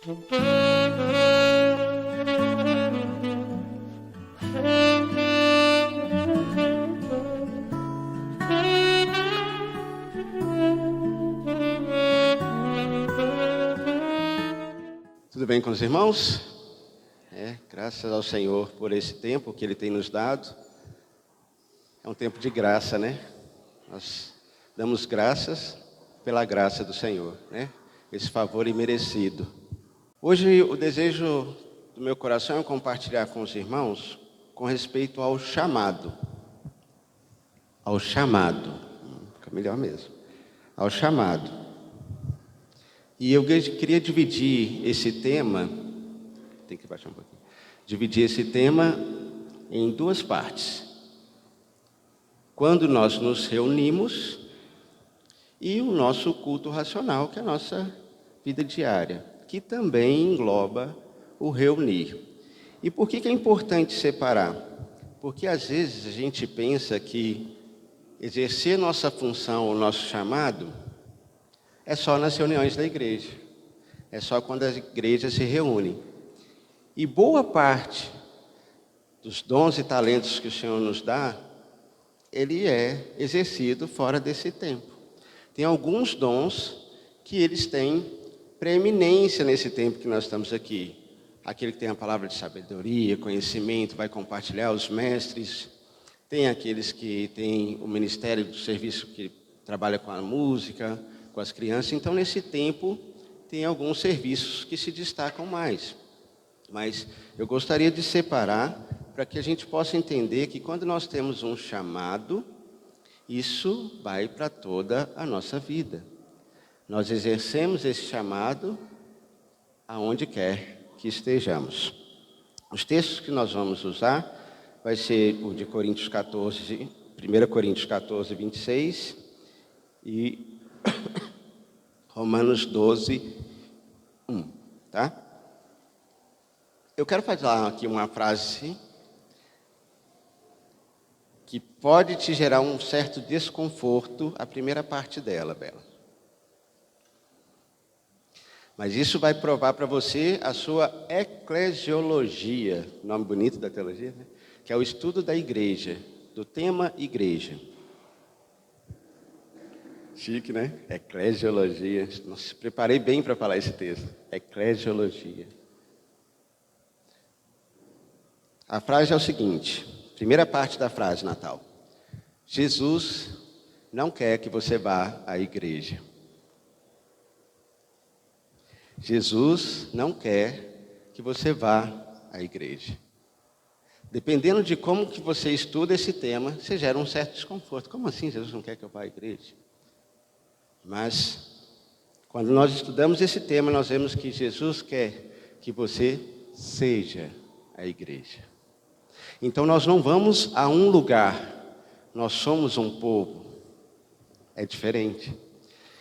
Tudo bem com os irmãos? Graças ao Senhor por esse tempo que Ele tem nos dado. É um tempo de graça, né? Nós damos graças pela graça do Senhor, né? Esse favor imerecido. Hoje o desejo do meu coração é compartilhar com os irmãos com respeito ao chamado. Ao chamado. Fica melhor mesmo. Ao chamado. E eu queria dividir esse tema, tem que baixar um pouquinho, dividir esse tema em duas partes. Quando nós nos reunimos e o nosso culto racional, que é a nossa vida diária, que também engloba o reunir. E por que é importante separar? Porque às vezes a gente pensa que exercer nossa função, o nosso chamado, é só nas reuniões da igreja. É só quando as igrejas se reúnem. E boa parte dos dons e talentos que o Senhor nos dá, ele é exercido fora desse tempo. Tem alguns dons que eles têm preeminência nesse tempo que nós estamos aqui. Aquele que tem a palavra de sabedoria, conhecimento, vai compartilhar, os mestres. Tem aqueles que têm o ministério do serviço que trabalha com a música, com as crianças. Então, nesse tempo, tem alguns serviços que se destacam mais. Mas eu gostaria de separar para que a gente possa entender que quando nós temos um chamado, isso vai para toda a nossa vida. Nós exercemos esse chamado aonde quer que estejamos. Os textos que nós vamos usar vai ser o de Coríntios 14, 1 Coríntios 14, 26 e Romanos 12, 1, tá? Eu quero falar aqui uma frase que pode te gerar um certo desconforto, a primeira parte dela, Bela. Mas isso vai provar para você a sua eclesiologia, nome bonito da teologia, né? Que é o estudo da igreja, do tema igreja. Chique, né? Eclesiologia. Nossa, preparei bem para falar esse texto. Eclesiologia. A frase é o seguinte, primeira parte da frase, Natal. Jesus não quer que você vá à igreja. Jesus não quer que você vá à igreja. Dependendo de como que você estuda esse tema, você gera um certo desconforto. Como assim Jesus não quer que eu vá à igreja? Mas, quando nós estudamos esse tema, nós vemos que Jesus quer que você seja a igreja. Então, nós não vamos a um lugar, nós somos um povo. É diferente.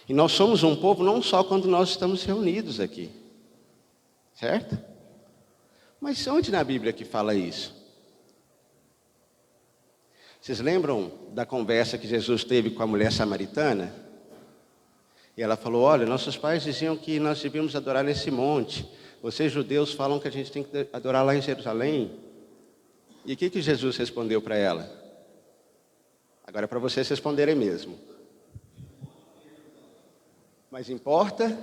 E nós somos um povo não só quando nós estamos reunidos aqui. Certo? Mas onde na Bíblia que fala isso? Vocês lembram da conversa que Jesus teve com a mulher samaritana? E ela falou, olha, nossos pais diziam que nós devíamos adorar nesse monte. Vocês judeus falam que a gente tem que adorar lá em Jerusalém. E o que Jesus respondeu para ela? Agora é para vocês responderem mesmo. Mas importa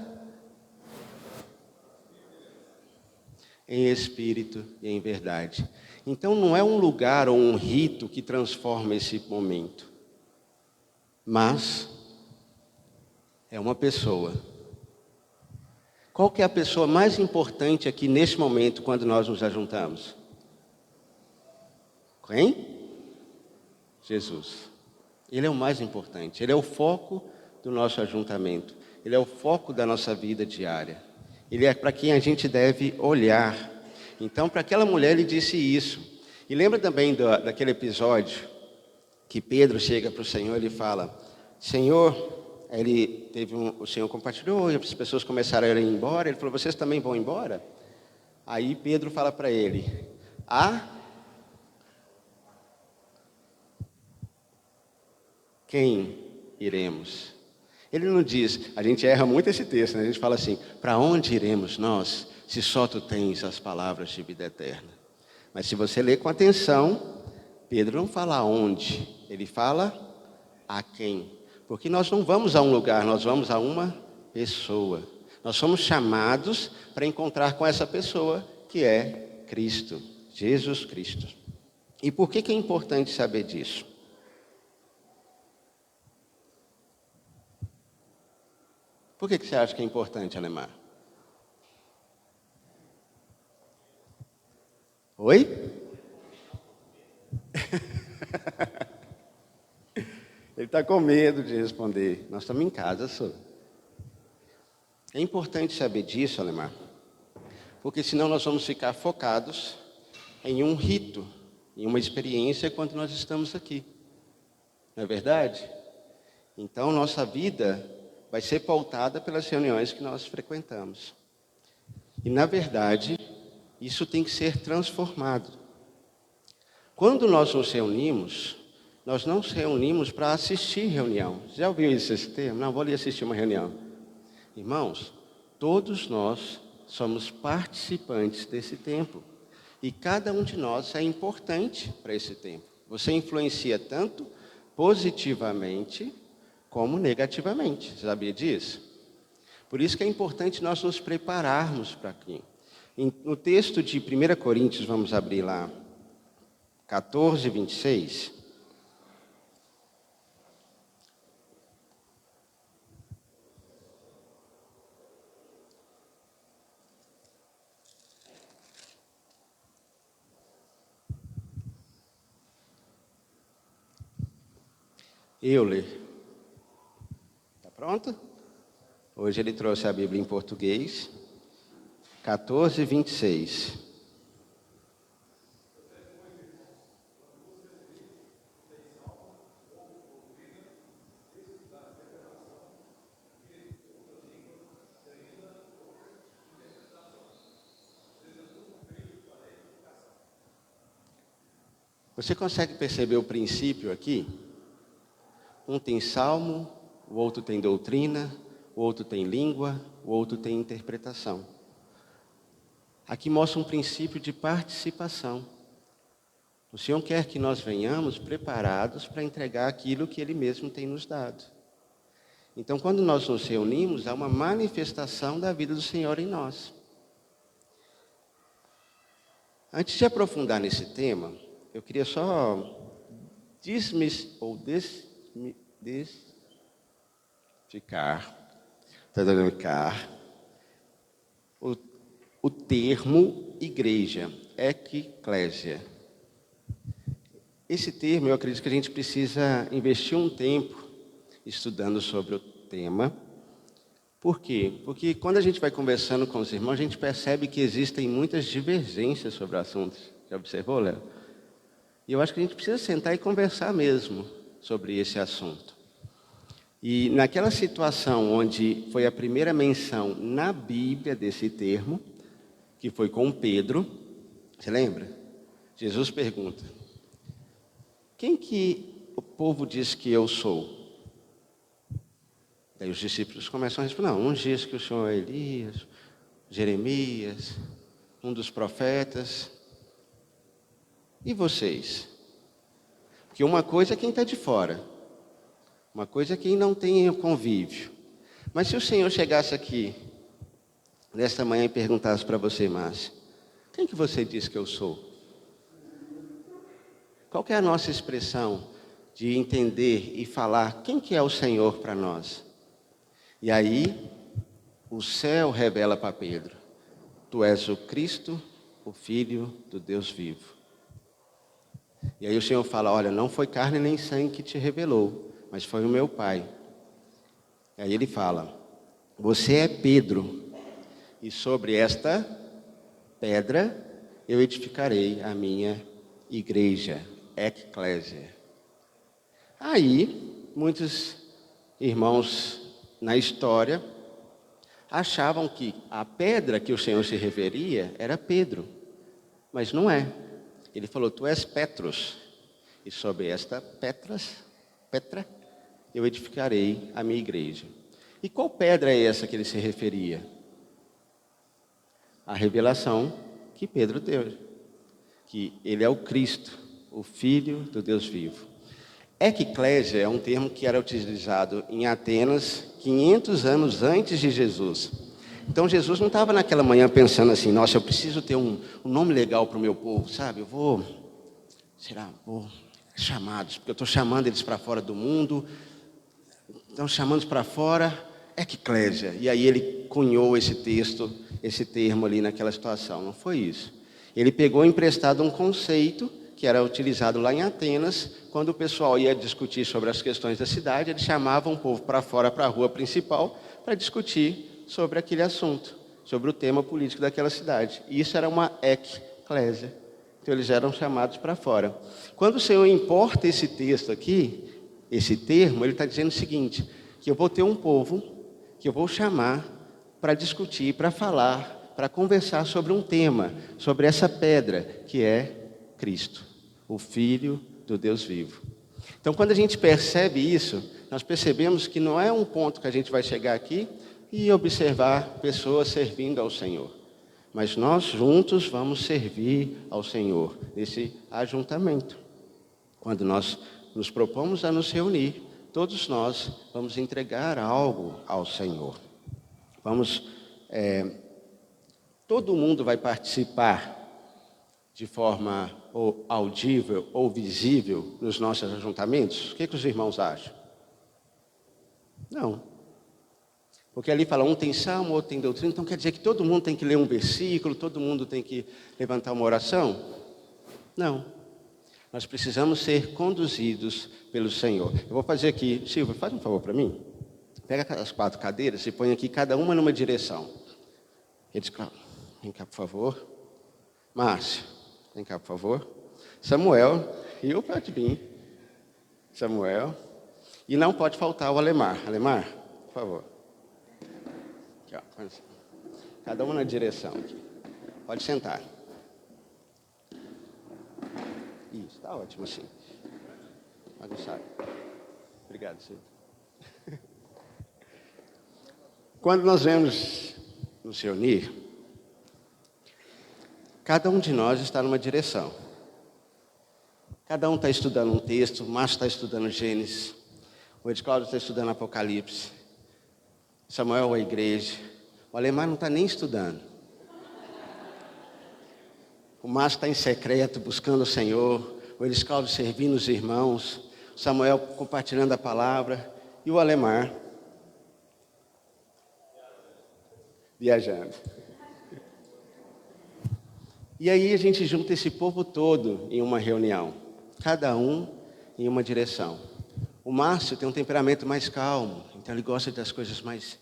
em espírito e em verdade. Então não é um lugar ou um rito que transforma esse momento. Mas é uma pessoa. Qual que é a pessoa mais importante aqui nesse momento quando nós nos ajuntamos? Quem? Jesus. Ele é o mais importante. Ele é o foco do nosso ajuntamento. Ele é o foco da nossa vida diária. Ele é para quem a gente deve olhar. Então, para aquela mulher, ele disse isso. E lembra também daquele episódio que Pedro chega para o Senhor e ele fala, Senhor, o Senhor compartilhou e as pessoas começaram a ir embora. Ele falou, vocês também vão embora? Aí Pedro fala para ele, quem iremos? Ele não diz, a gente erra muito esse texto, né? A gente fala assim, para onde iremos nós, se só tu tens as palavras de vida eterna? Mas se você ler com atenção, Pedro não fala aonde, ele fala a quem. Porque nós não vamos a um lugar, nós vamos a uma pessoa. Nós somos chamados para encontrar com essa pessoa que é Cristo, Jesus Cristo. E por que é importante saber disso? Por que você acha que é importante, Alemar? Oi? Ele está com medo de responder. Nós estamos em casa, senhor. É importante saber disso, Alemar, porque senão nós vamos ficar focados em um rito, em uma experiência quando nós estamos aqui. Não é verdade? Então, nossa vida vai ser pautada pelas reuniões que nós frequentamos. E, na verdade, isso tem que ser transformado. Quando nós nos reunimos, nós não nos reunimos para assistir reunião. Já ouviu esse termo? Não, vou ali assistir uma reunião. Irmãos, todos nós somos participantes desse tempo. E cada um de nós é importante para esse tempo. Você influencia tanto positivamente como negativamente. Você sabia disso? Por isso que é importante nós nos prepararmos para aqui. No texto de 1 Coríntios, vamos abrir lá, 14, 26. Euler. Está pronto? Hoje ele trouxe a Bíblia em português. 14, 26. Você consegue perceber o princípio aqui? Um tem salmo, o outro tem doutrina, o outro tem língua, o outro tem interpretação. Aqui mostra um princípio de participação. O Senhor quer que nós venhamos preparados para entregar aquilo que Ele mesmo tem nos dado. Então, quando nós nos reunimos, há uma manifestação da vida do Senhor em nós. Antes de aprofundar nesse tema, eu queria só desmistificar o termo igreja, eclésia. Esse termo, eu acredito que a gente precisa investir um tempo estudando sobre o tema. Por quê? Porque quando a gente vai conversando com os irmãos, a gente percebe que existem muitas divergências sobre o assunto. Já observou, Léo? E eu acho que a gente precisa sentar e conversar mesmo sobre esse assunto. E naquela situação onde foi a primeira menção na Bíblia desse termo, que foi com Pedro, você lembra? Jesus pergunta: quem que o povo diz que eu sou? Daí os discípulos começam a responder: não, uns diz que o Senhor é Elias, Jeremias, um dos profetas. E vocês? Porque uma coisa é quem está de fora, uma coisa é quem não tem convívio. Mas se o Senhor chegasse aqui nesta manhã e perguntasse para você, Márcia, quem que você diz que eu sou? Qual que é a nossa expressão de entender e falar quem que é o Senhor para nós? E aí, o céu revela para Pedro: tu és o Cristo, o Filho do Deus vivo. E aí o Senhor fala: olha, não foi carne nem sangue que te revelou, mas foi o meu Pai. E aí ele fala: você é Pedro, e sobre esta pedra eu edificarei a minha igreja, eclésia. Aí, muitos irmãos na história achavam que a pedra que o Senhor se referia era Pedro, mas não é. Ele falou: tu és Petros, e sobre esta petra eu edificarei a minha igreja. E qual pedra é essa que ele se referia? A revelação que Pedro teve, que ele é o Cristo, o Filho do Deus vivo. Eclésia é um termo que era utilizado em Atenas 500 anos antes de Jesus. Então Jesus não estava naquela manhã pensando assim, nossa, eu preciso ter um nome legal para o meu povo, sabe? Vou chamados, porque eu estou chamando eles para fora do mundo, então chamando para fora, eclésia. E aí ele cunhou esse texto, esse termo ali naquela situação, não foi isso. Ele pegou emprestado um conceito que era utilizado lá em Atenas, quando o pessoal ia discutir sobre as questões da cidade, eles chamavam o povo para fora, para a rua principal, para discutir sobre aquele assunto, sobre o tema político daquela cidade. E isso era uma eclésia. Então eles eram chamados para fora. Quando o Senhor importa esse texto aqui, esse termo, ele está dizendo o seguinte, que eu vou ter um povo que eu vou chamar para discutir, para falar, para conversar sobre um tema, sobre essa pedra que é Cristo, o Filho do Deus vivo. Então, quando a gente percebe isso, nós percebemos que não é um ponto que a gente vai chegar aqui e observar pessoas servindo ao Senhor. Mas nós juntos vamos servir ao Senhor nesse ajuntamento. Quando nós nos propomos a nos reunir, todos nós vamos entregar algo ao Senhor. Todo mundo vai participar de forma ou audível ou visível nos nossos ajuntamentos? O que os irmãos acham? Não. Porque ali fala, um tem salmo, outro tem doutrina, então quer dizer que todo mundo tem que ler um versículo, todo mundo tem que levantar uma oração? Não. Nós precisamos ser conduzidos pelo Senhor. Eu vou fazer aqui, Silvia, faz um favor para mim. Pega as 4 cadeiras e põe aqui cada uma numa direção. Eles, claro, vem cá, por favor. Márcio, vem cá, por favor. Samuel, e eu pode vir. Samuel. E não pode faltar o Alemar. Alemar, por favor. Aqui, ó. Cada uma na direção. Aqui. Pode sentar. Isso, está ótimo assim. Bagunçado. Obrigado, senhor. Quando nós vamos nos reunir, cada um de nós está numa direção. Cada um está estudando um texto, o Márcio está estudando Gênesis, o Edcláudio está estudando Apocalipse, Samuel a igreja, o Alemar não está nem estudando. O Márcio está em secreto, buscando o Senhor, o Edcláudio servindo os irmãos, o Samuel compartilhando a palavra, e o Alemar viajando. E aí a gente junta esse povo todo em uma reunião, cada um em uma direção. O Márcio tem um temperamento mais calmo, então ele gosta das coisas mais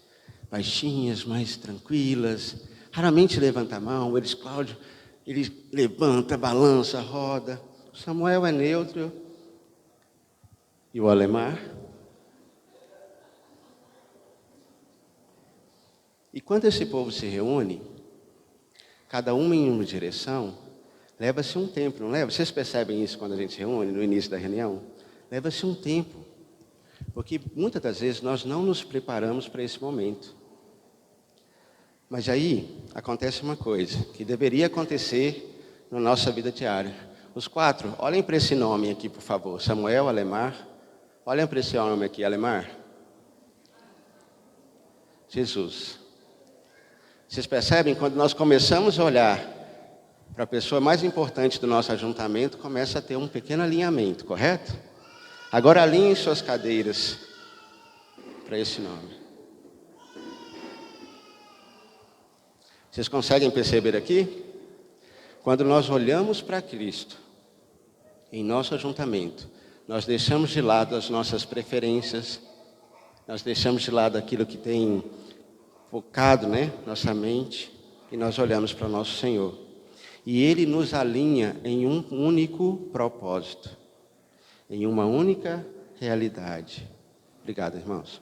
baixinhas, mais tranquilas, raramente levanta a mão. O Cláudio, ele levanta, balança, roda. O Samuel é neutro. E o Alemar? E quando esse povo se reúne, cada um em uma direção, leva-se um tempo, não leva? Vocês percebem isso quando a gente se reúne, no início da reunião? Leva-se um tempo, porque muitas das vezes nós não nos preparamos para esse momento. Mas aí acontece uma coisa, que deveria acontecer na nossa vida diária. Os 4, olhem para esse nome aqui, por favor, Samuel, Alemar. Olhem para esse nome aqui, Alemar. Jesus. Vocês percebem, quando nós começamos a olhar para a pessoa mais importante do nosso ajuntamento, começa a ter um pequeno alinhamento, correto? Agora alinhem suas cadeiras para esse nome. Vocês conseguem perceber aqui? Quando nós olhamos para Cristo, em nosso ajuntamento, nós deixamos de lado as nossas preferências, nós deixamos de lado aquilo que tem focado, nossa mente, e nós olhamos para o nosso Senhor. E Ele nos alinha em um único propósito, em uma única realidade. Obrigado, irmãos.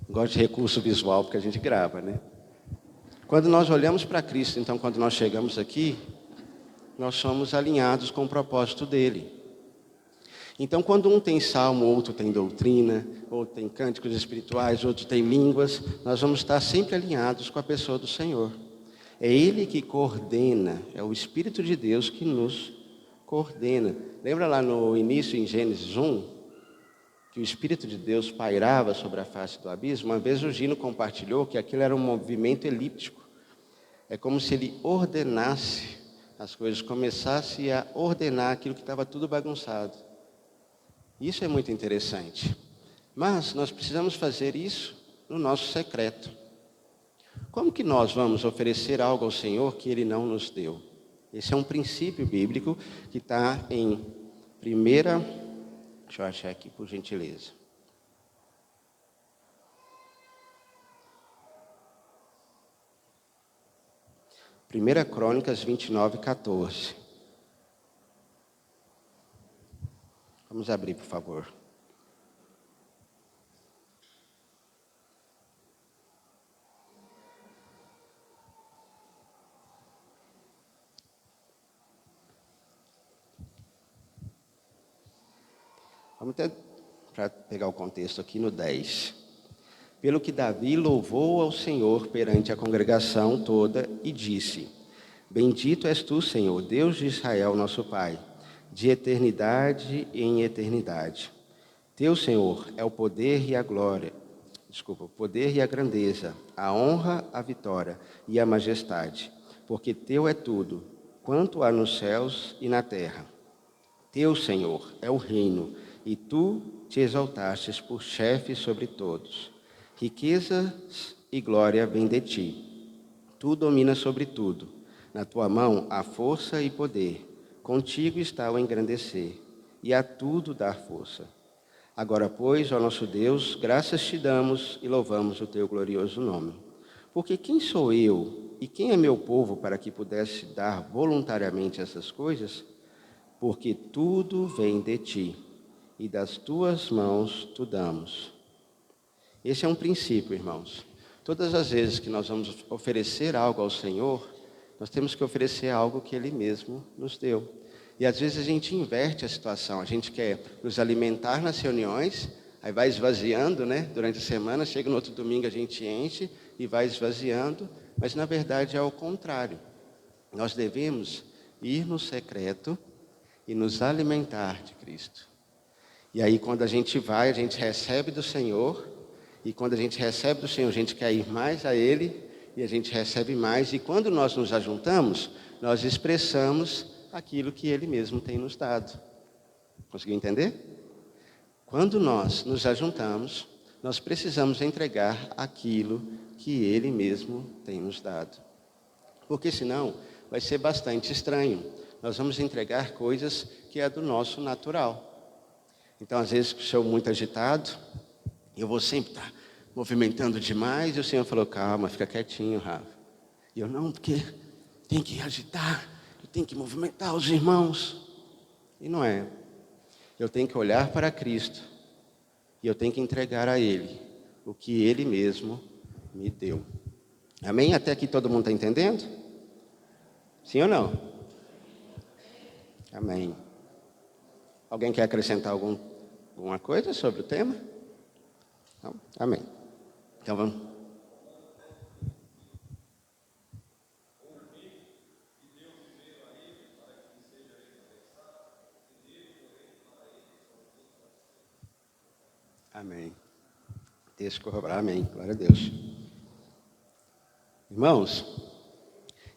Gosto de recurso visual porque a gente grava, Quando nós olhamos para Cristo, então, quando nós chegamos aqui, nós somos alinhados com o propósito dEle. Então, quando um tem salmo, outro tem doutrina, outro tem cânticos espirituais, outro tem línguas, nós vamos estar sempre alinhados com a pessoa do Senhor. É Ele que coordena, é o Espírito de Deus que nos coordena. Lembra lá no início, em Gênesis 1, que o Espírito de Deus pairava sobre a face do abismo? Uma vez o Gino compartilhou que aquilo era um movimento elíptico. É como se ele ordenasse as coisas, começasse a ordenar aquilo que estava tudo bagunçado. Isso é muito interessante. Mas nós precisamos fazer isso no nosso secreto. Como que nós vamos oferecer algo ao Senhor que Ele não nos deu? Esse é um princípio bíblico que está em primeira... Deixa eu achar aqui, por gentileza. Primeira Crônicas 29:14. Vamos abrir, por favor. Vamos até, para pegar o contexto aqui, no 10. Pelo que Davi louvou ao Senhor perante a congregação toda e disse: Bendito és tu, Senhor, Deus de Israel, nosso Pai, de eternidade em eternidade. Teu, Senhor, é o poder e a glória, o poder e a grandeza, a honra, a vitória e a majestade, porque teu é tudo, quanto há nos céus e na terra. Teu, Senhor, é o reino, e tu te exaltastes por chefe sobre todos. Riquezas e glória vêm de ti. Tu dominas sobre tudo. Na tua mão há força e poder. Contigo está o engrandecer, e a tudo dar força. Agora, pois, ó nosso Deus, graças te damos e louvamos o teu glorioso nome. Porque quem sou eu e quem é meu povo para que pudesse dar voluntariamente essas coisas? Porque tudo vem de ti, e das tuas mãos tu damos. Esse é um princípio, irmãos. Todas as vezes que nós vamos oferecer algo ao Senhor, nós temos que oferecer algo que Ele mesmo nos deu. E às vezes a gente inverte a situação. A gente quer nos alimentar nas reuniões, aí vai esvaziando, né? Durante a semana, chega no outro domingo a gente enche e vai esvaziando. Mas na verdade é o contrário. Nós devemos ir no secreto e nos alimentar de Cristo. E aí quando a gente vai, a gente recebe do Senhor. E quando a gente recebe do Senhor, a gente quer ir mais a Ele. E a gente recebe mais. E quando nós nos ajuntamos, nós expressamos aquilo que Ele mesmo tem nos dado. Conseguiu entender? Quando nós nos ajuntamos, nós precisamos entregar aquilo que Ele mesmo tem nos dado. Porque senão vai ser bastante estranho. Nós vamos entregar coisas que é do nosso natural. Então, às vezes, se eu muito agitado, eu vou sempre estar movimentando demais, e o Senhor falou: calma, fica quietinho, Rafa. E eu: não, porque tem que agitar, eu tenho que movimentar os irmãos. E não é. Eu tenho que olhar para Cristo, e eu tenho que entregar a Ele o que Ele mesmo me deu. Amém? Até aqui todo mundo está entendendo? Sim ou não? Amém. Alguém quer acrescentar alguma coisa sobre o tema? Não? Amém. Então vamos. Amém. Texto corroborar, amém. Glória a Deus. Irmãos,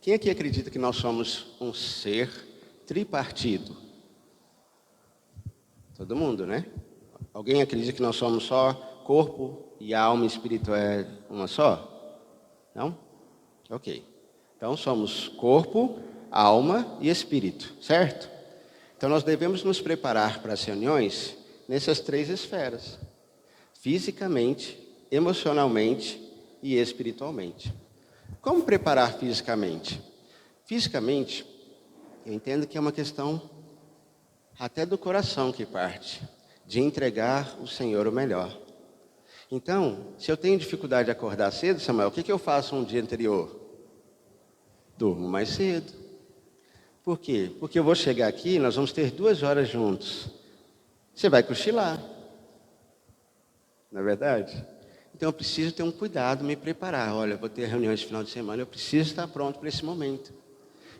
quem aqui acredita que nós somos um ser tripartido? Todo mundo, né? Alguém acredita que nós somos só corpo e alma e espírito é uma só? Não? Ok. Então somos corpo, alma e espírito, certo? Então nós devemos nos preparar para as reuniões nessas três esferas: fisicamente, emocionalmente e espiritualmente. Como preparar fisicamente? Fisicamente, eu entendo que é uma questão até do coração que parte, de entregar ao Senhor o melhor. Então, se eu tenho dificuldade de acordar cedo, Samuel, o que eu faço um dia anterior? Durmo mais cedo. Por quê? Porque eu vou chegar aqui, nós vamos ter 2 horas juntos. você vai cochilar. Não é verdade? Então eu preciso ter um cuidado, me preparar. Olha, eu vou ter reuniões de final de semana, eu preciso estar pronto para esse momento.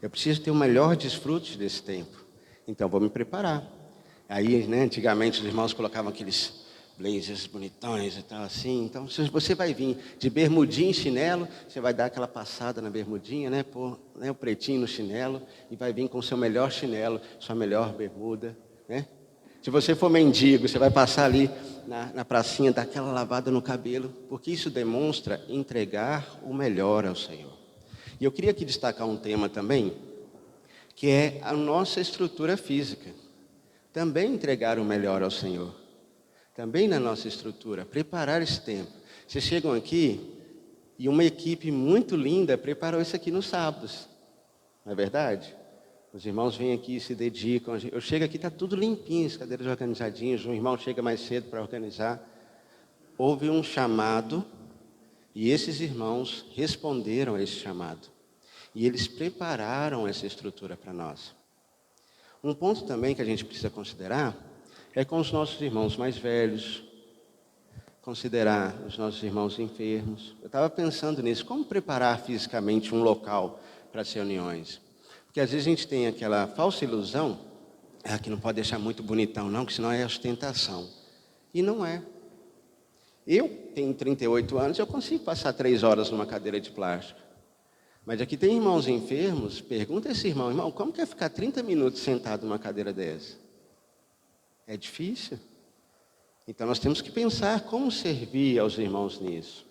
Eu preciso ter o melhor desfrute desse tempo. Então vou me preparar. Aí, né, antigamente os irmãos colocavam aqueles blazers bonitões e tal assim. Então se você vai vir de bermudinha e chinelo, você vai dar aquela passada na bermudinha, né, pôr, né, o pretinho no chinelo e vai vir com o seu melhor chinelo, sua melhor bermuda, né? Se você for mendigo, você vai passar ali na pracinha, dar aquela lavada no cabelo, porque isso demonstra entregar o melhor ao Senhor. E eu queria aqui destacar um tema também, que é a nossa estrutura física. Também entregar o melhor ao Senhor. Também na nossa estrutura, preparar esse tempo. Vocês chegam aqui e uma equipe muito linda preparou isso aqui nos sábados. Não é verdade? Os irmãos vêm aqui e se dedicam. Eu chego aqui, está tudo limpinho, as cadeiras organizadinhas. Um irmão chega mais cedo para organizar. Houve um chamado e esses irmãos responderam a esse chamado. E eles prepararam essa estrutura para nós. Um ponto também que a gente precisa considerar é com os nossos irmãos mais velhos. Considerar os nossos irmãos enfermos. Eu estava pensando nisso, como preparar fisicamente um local para as reuniões. Porque às vezes a gente tem aquela falsa ilusão, que não pode deixar muito bonitão não, que senão é ostentação. E não é. Eu tenho 38 anos, eu consigo passar 3 horas numa cadeira de plástico. Mas aqui tem irmãos enfermos, pergunta a esse irmão, irmão, como que é ficar 30 minutos sentado numa cadeira dessa? É difícil. Então nós temos que pensar como servir aos irmãos nisso.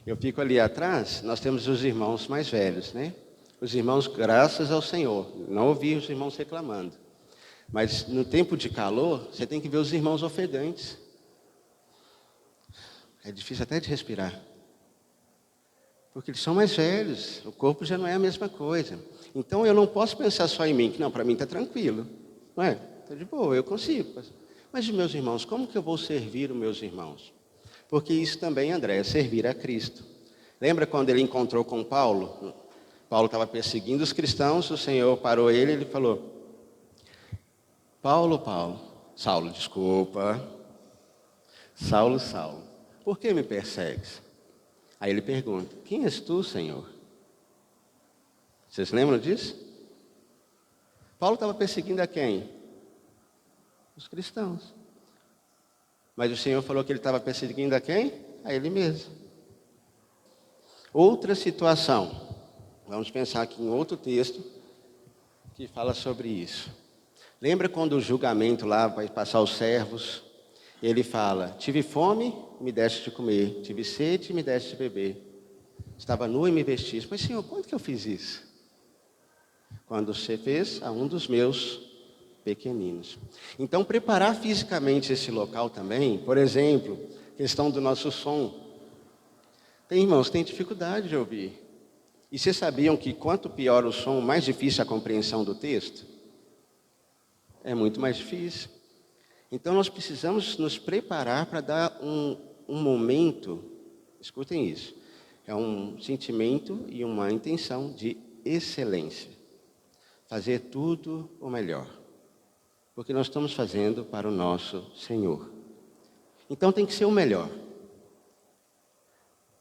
Eu fico ali atrás, nós temos os irmãos mais velhos, né? Os irmãos, graças ao Senhor, não ouvi os irmãos reclamando. Mas no tempo de calor, você tem que ver os irmãos ofegantes. É difícil até de respirar. Porque eles são mais velhos, o corpo já não é a mesma coisa. Então eu não posso pensar só em mim, que não, para mim está tranquilo. Não é? Está de boa, eu consigo. Mas os meus irmãos, como que eu vou servir os meus irmãos? Porque isso também, André, é servir a Cristo. Lembra quando ele encontrou com Paulo? Paulo estava perseguindo os cristãos, o Senhor parou ele e ele falou, Saulo, desculpa, Saulo, por que me persegues? Aí ele pergunta, quem és tu, Senhor? Vocês lembram disso? Paulo estava perseguindo a quem? Os cristãos. Mas o Senhor falou que ele estava perseguindo a quem? A ele mesmo. Outra situação. Vamos pensar aqui em outro texto que fala sobre isso. Lembra quando o julgamento lá vai passar os servos? Ele fala, tive fome, me deste de comer. Tive sede, me deste de beber. Estava nu e me vestiste. Mas, Senhor, quando que eu fiz isso? Quando você fez a um dos meus pequeninos. Então, preparar fisicamente esse local também, por exemplo, questão do nosso som. Tem irmãos que têm dificuldade de ouvir. E vocês sabiam que quanto pior o som, mais difícil a compreensão do texto? É muito mais difícil. Então nós precisamos nos preparar para dar um momento, escutem isso, é um sentimento e uma intenção de excelência. Fazer tudo o melhor. Porque nós estamos fazendo para o nosso Senhor. Então tem que ser o melhor.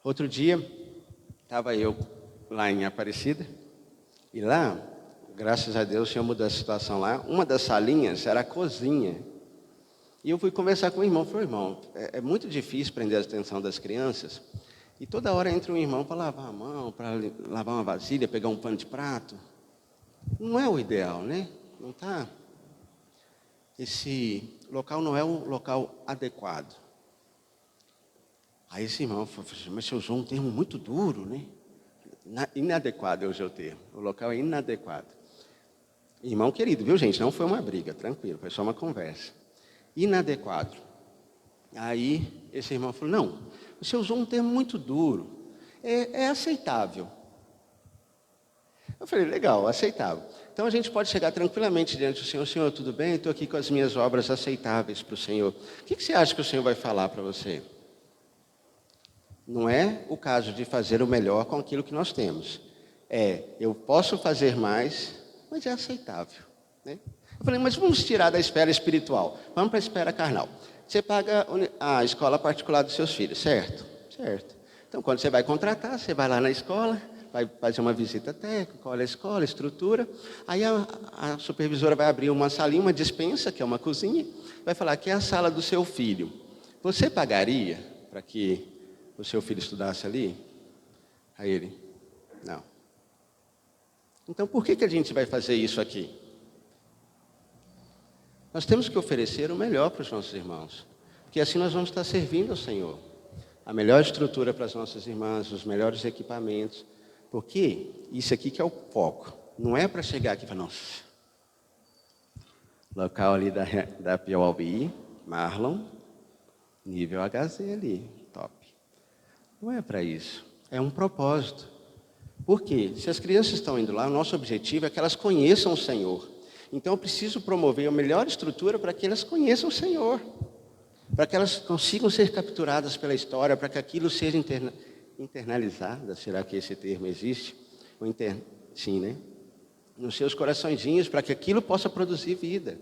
Outro dia, estava eu lá em Aparecida, e lá, graças a Deus, o Senhor mudou a situação lá, uma das salinhas era a cozinha. E eu fui conversar com o irmão, falei, irmão, é muito difícil prender a atenção das crianças, e toda hora entra um irmão para lavar a mão, para lavar uma vasilha, pegar um pano de prato. Não é o ideal, né? Não tá. Esse local não é um local adequado. Aí esse irmão falou, mas você usou um termo muito duro, né? Inadequado eu usei o termo. O local é inadequado. Irmão querido, viu gente? Não foi uma briga, tranquilo, foi só uma conversa. Inadequado. Aí esse irmão falou, não, você usou um termo muito duro. É aceitável. Eu falei, legal, aceitável. Então a gente pode chegar tranquilamente diante do Senhor. Senhor, tudo bem? Estou aqui com as minhas obras aceitáveis para o Senhor. O que você acha que o Senhor vai falar para você? Não é o caso de fazer o melhor com aquilo que nós temos. Eu posso fazer mais, mas é aceitável, né? Eu falei, mas vamos tirar da esfera espiritual, vamos para a esfera carnal. Você paga a escola particular dos seus filhos, certo? Certo. Então, quando você vai contratar, você vai lá na escola, vai fazer uma visita técnica, olha a escola, a estrutura. Aí a supervisora vai abrir uma salinha, uma despensa, que é uma cozinha, vai falar que é a sala do seu filho. Você pagaria para que o seu filho estudasse ali? Aí ele, não. Então, por que a gente vai fazer isso aqui? Nós temos que oferecer o melhor para os nossos irmãos, porque assim nós vamos estar servindo ao Senhor. A melhor estrutura para as nossas irmãs, os melhores equipamentos, porque isso aqui que é o foco. Não é para chegar aqui e falar, nossa, local ali da POB, Marlon, nível HZ ali, top. Não é para isso, é um propósito. Por quê? Se as crianças estão indo lá, o nosso objetivo é que elas conheçam o Senhor. Então eu preciso promover a melhor estrutura para que elas conheçam o Senhor. Para que elas consigam ser capturadas pela história, para que aquilo seja internalizado, será que esse termo existe? Sim, né? Nos seus coraçõezinhos, para que aquilo possa produzir vida.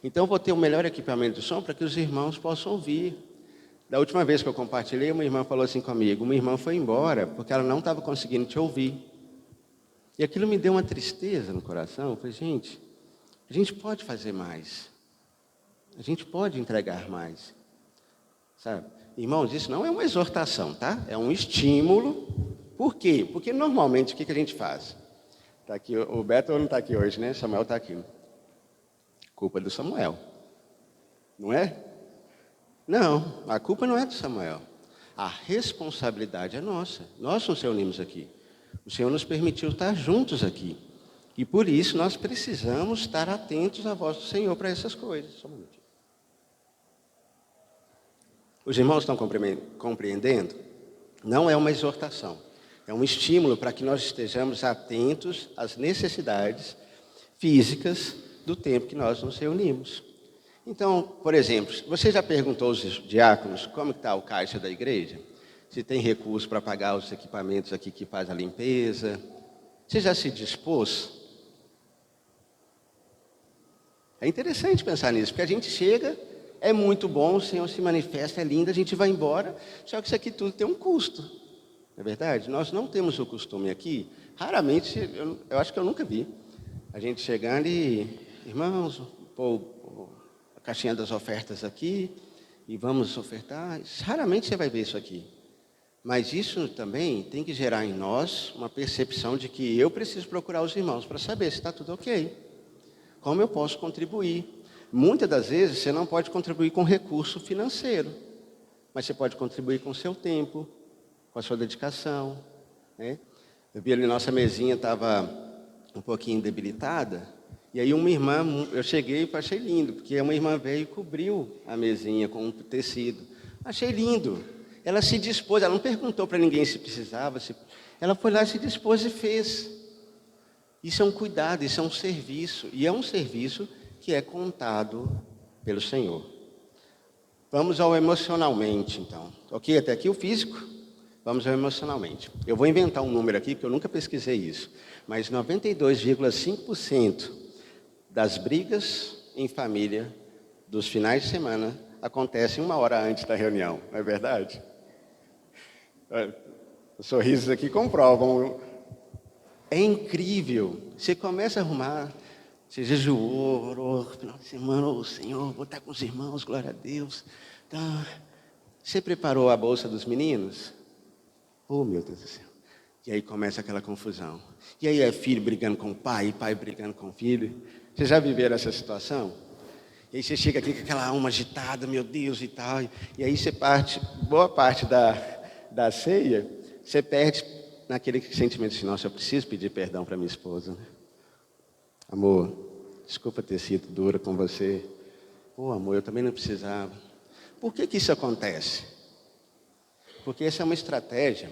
Então eu vou ter o melhor equipamento de som para que os irmãos possam ouvir. Da última vez que eu compartilhei, uma irmã falou assim comigo, uma irmã foi embora porque ela não estava conseguindo te ouvir. E aquilo me deu uma tristeza no coração. Eu falei, gente, a gente pode fazer mais. A gente pode entregar mais. Sabe? Irmãos, isso não é uma exortação, tá? É um estímulo. Por quê? Porque normalmente o que a gente faz? Tá aqui, o Beto não está aqui hoje, né? Samuel está aqui. Culpa do Samuel. Não é? Não, a culpa não é do Samuel. A responsabilidade é nossa. Nós nos reunimos aqui. O Senhor nos permitiu estar juntos aqui. E por isso nós precisamos estar atentos à voz do Senhor para essas coisas. Só um minutinho. Os irmãos estão compreendendo? Não é uma exortação. É um estímulo para que nós estejamos atentos às necessidades físicas do tempo que nós nos reunimos. Então, por exemplo, você já perguntou aos diáconos como está o caixa da igreja? Se tem recurso para pagar os equipamentos aqui que faz a limpeza? Você já se dispôs? É interessante pensar nisso, porque a gente chega, é muito bom, o Senhor se manifesta, é lindo, a gente vai embora, só que isso aqui tudo tem um custo. Não é verdade? Nós não temos o costume aqui, raramente, eu acho que eu nunca vi, a gente chegando e, irmãos, pô, a caixinha das ofertas aqui, e vamos ofertar. Raramente você vai ver isso aqui. Mas isso também tem que gerar em nós uma percepção de que eu preciso procurar os irmãos para saber se está tudo ok. Como eu posso contribuir? Muitas das vezes você não pode contribuir com recurso financeiro, mas você pode contribuir com o seu tempo, com a sua dedicação, né? Eu vi ali, nossa mesinha estava um pouquinho debilitada, e aí uma irmã, eu cheguei e achei lindo, porque uma irmã veio e cobriu a mesinha com um tecido. Achei lindo. Ela se dispôs, ela não perguntou para ninguém se precisava, ela foi lá, se dispôs e fez. Isso é um cuidado, isso é um serviço, e é um serviço que é contado pelo Senhor. Vamos ao emocionalmente, então. Ok, até aqui o físico, vamos ao emocionalmente. Eu vou inventar um número aqui, porque eu nunca pesquisei isso, mas 92,5% das brigas em família dos finais de semana acontecem 1 hora antes da reunião, não é verdade? Os sorrisos aqui comprovam. É incrível. Você começa a arrumar, você jejuou, orou, final de semana, ô Senhor, vou estar com os irmãos, glória a Deus. Então, você preparou a bolsa dos meninos? Oh, meu Deus do céu. E aí começa aquela confusão. E aí é filho brigando com o pai, pai brigando com o filho. Vocês já viveram essa situação? E aí você chega aqui com aquela alma agitada, meu Deus e tal. E aí você boa parte da ceia, você perde naquele sentimento de, nossa, eu preciso pedir perdão para minha esposa. Né? Amor, desculpa ter sido dura com você. Oh, amor, eu também não precisava. Por que isso acontece? Porque essa é uma estratégia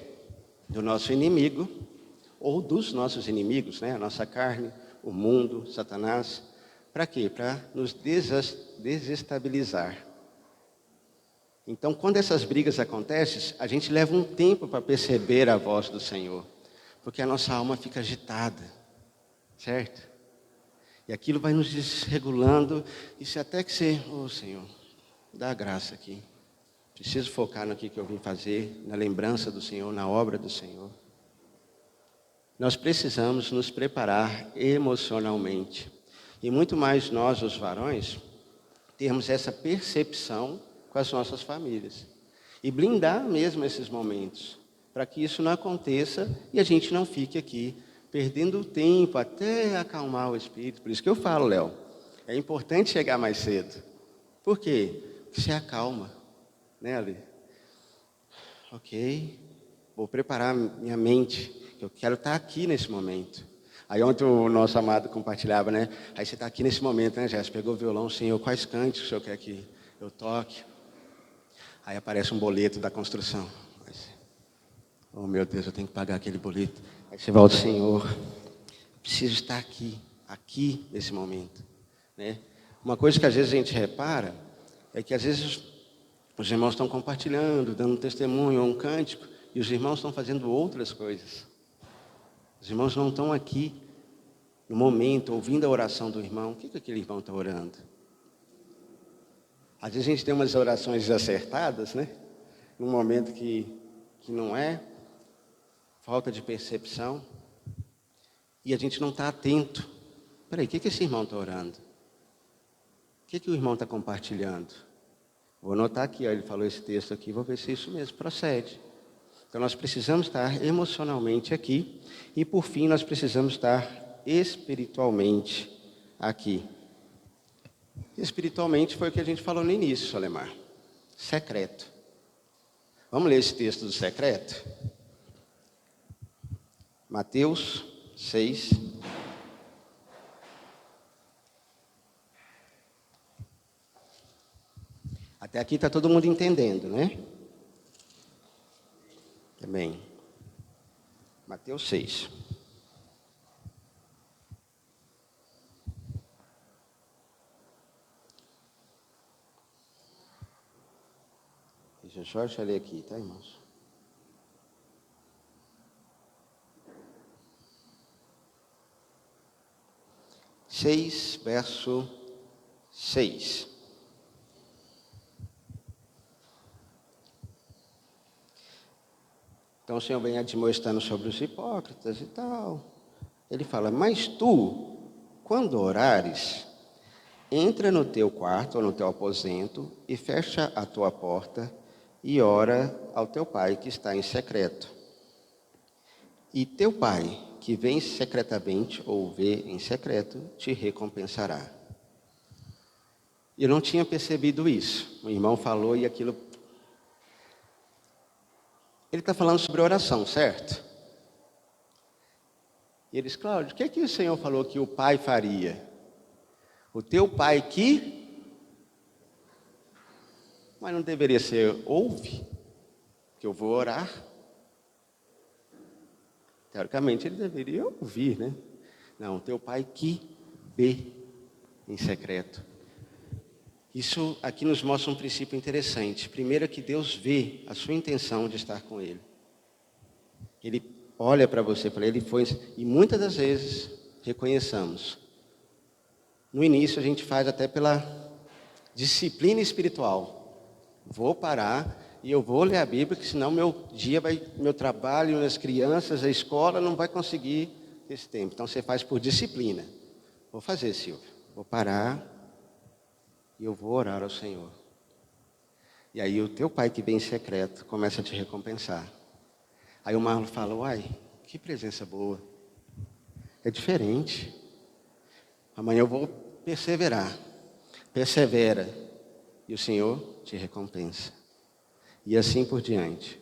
do nosso inimigo, ou dos nossos inimigos, né? A nossa carne, o mundo, Satanás. Para quê? Para nos desestabilizar. Então, quando essas brigas acontecem, a gente leva um tempo para perceber a voz do Senhor, porque a nossa alma fica agitada, certo? E aquilo vai nos desregulando. E se até que você, Senhor, dá a graça aqui. Preciso focar no que eu vim fazer, na lembrança do Senhor, na obra do Senhor. Nós precisamos nos preparar emocionalmente. E muito mais nós, os varões, termos essa percepção com as nossas famílias. E blindar mesmo esses momentos, para que isso não aconteça e a gente não fique aqui perdendo tempo até acalmar o espírito. Por isso que eu falo, Léo, é importante chegar mais cedo. Por quê? Porque se acalma, né, Ali? Ok, vou preparar minha mente, eu quero estar aqui nesse momento. Aí ontem o nosso amado compartilhava, né? Aí você está aqui nesse momento, né, Jéssica? Pegou o violão, Senhor, quais cânticos o Senhor quer que eu toque? Aí aparece um boleto da construção. Oh, meu Deus, eu tenho que pagar aquele boleto. Aí você volta, Senhor, eu preciso estar aqui nesse momento, né? Uma coisa que às vezes a gente repara é que às vezes os irmãos estão compartilhando, dando um testemunho ou um cântico, e os irmãos estão fazendo outras coisas. Os irmãos não estão aqui no momento, ouvindo a oração do irmão. O que aquele irmão está orando? Às vezes a gente tem umas orações desacertadas, né? Num momento que não é, falta de percepção, e a gente não está atento. Peraí, o que esse irmão está orando? O que o irmão está compartilhando? Vou anotar aqui, ó, ele falou esse texto aqui, vou ver se isso mesmo procede. Então nós precisamos estar emocionalmente aqui, e por fim nós precisamos estar espiritualmente aqui. Espiritualmente foi o que a gente falou no início, Solemar. Secreto. Vamos ler esse texto do secreto? Mateus 6. Até aqui está todo mundo entendendo, né? Também. Mateus 6. Deixa eu ler aqui, tá, irmãos? Verso 6. Então o Senhor vem admoestando sobre os hipócritas e tal. Ele fala, mas tu, quando orares, entra no teu quarto ou no teu aposento e fecha a tua porta e ora ao teu pai que está em secreto. E teu pai, que vem secretamente ou vê em secreto, te recompensará. Eu não tinha percebido isso. O irmão falou e aquilo... Ele está falando sobre oração, certo? E ele diz, Cláudio, o que o Senhor falou que o pai faria? O teu pai que... Mas não deveria ser ouve, que eu vou orar. Teoricamente ele deveria ouvir, né? Não, teu pai que vê em secreto. Isso aqui nos mostra um princípio interessante. Primeiro é que Deus vê a sua intenção de estar com Ele. Ele olha para você, para Ele foi... E muitas das vezes, reconheçamos. No início a gente faz até pela disciplina espiritual. Vou parar e eu vou ler a Bíblia, porque senão meu trabalho, as crianças, a escola não vai conseguir esse tempo. Então você faz por disciplina. Vou fazer, Silvio. Vou parar e eu vou orar ao Senhor. E aí o teu pai que vem em secreto começa a te recompensar. Aí o Marlon fala, uai, que presença boa. É diferente. Amanhã eu vou perseverar. Persevera. E o Senhor te recompensa. E assim por diante.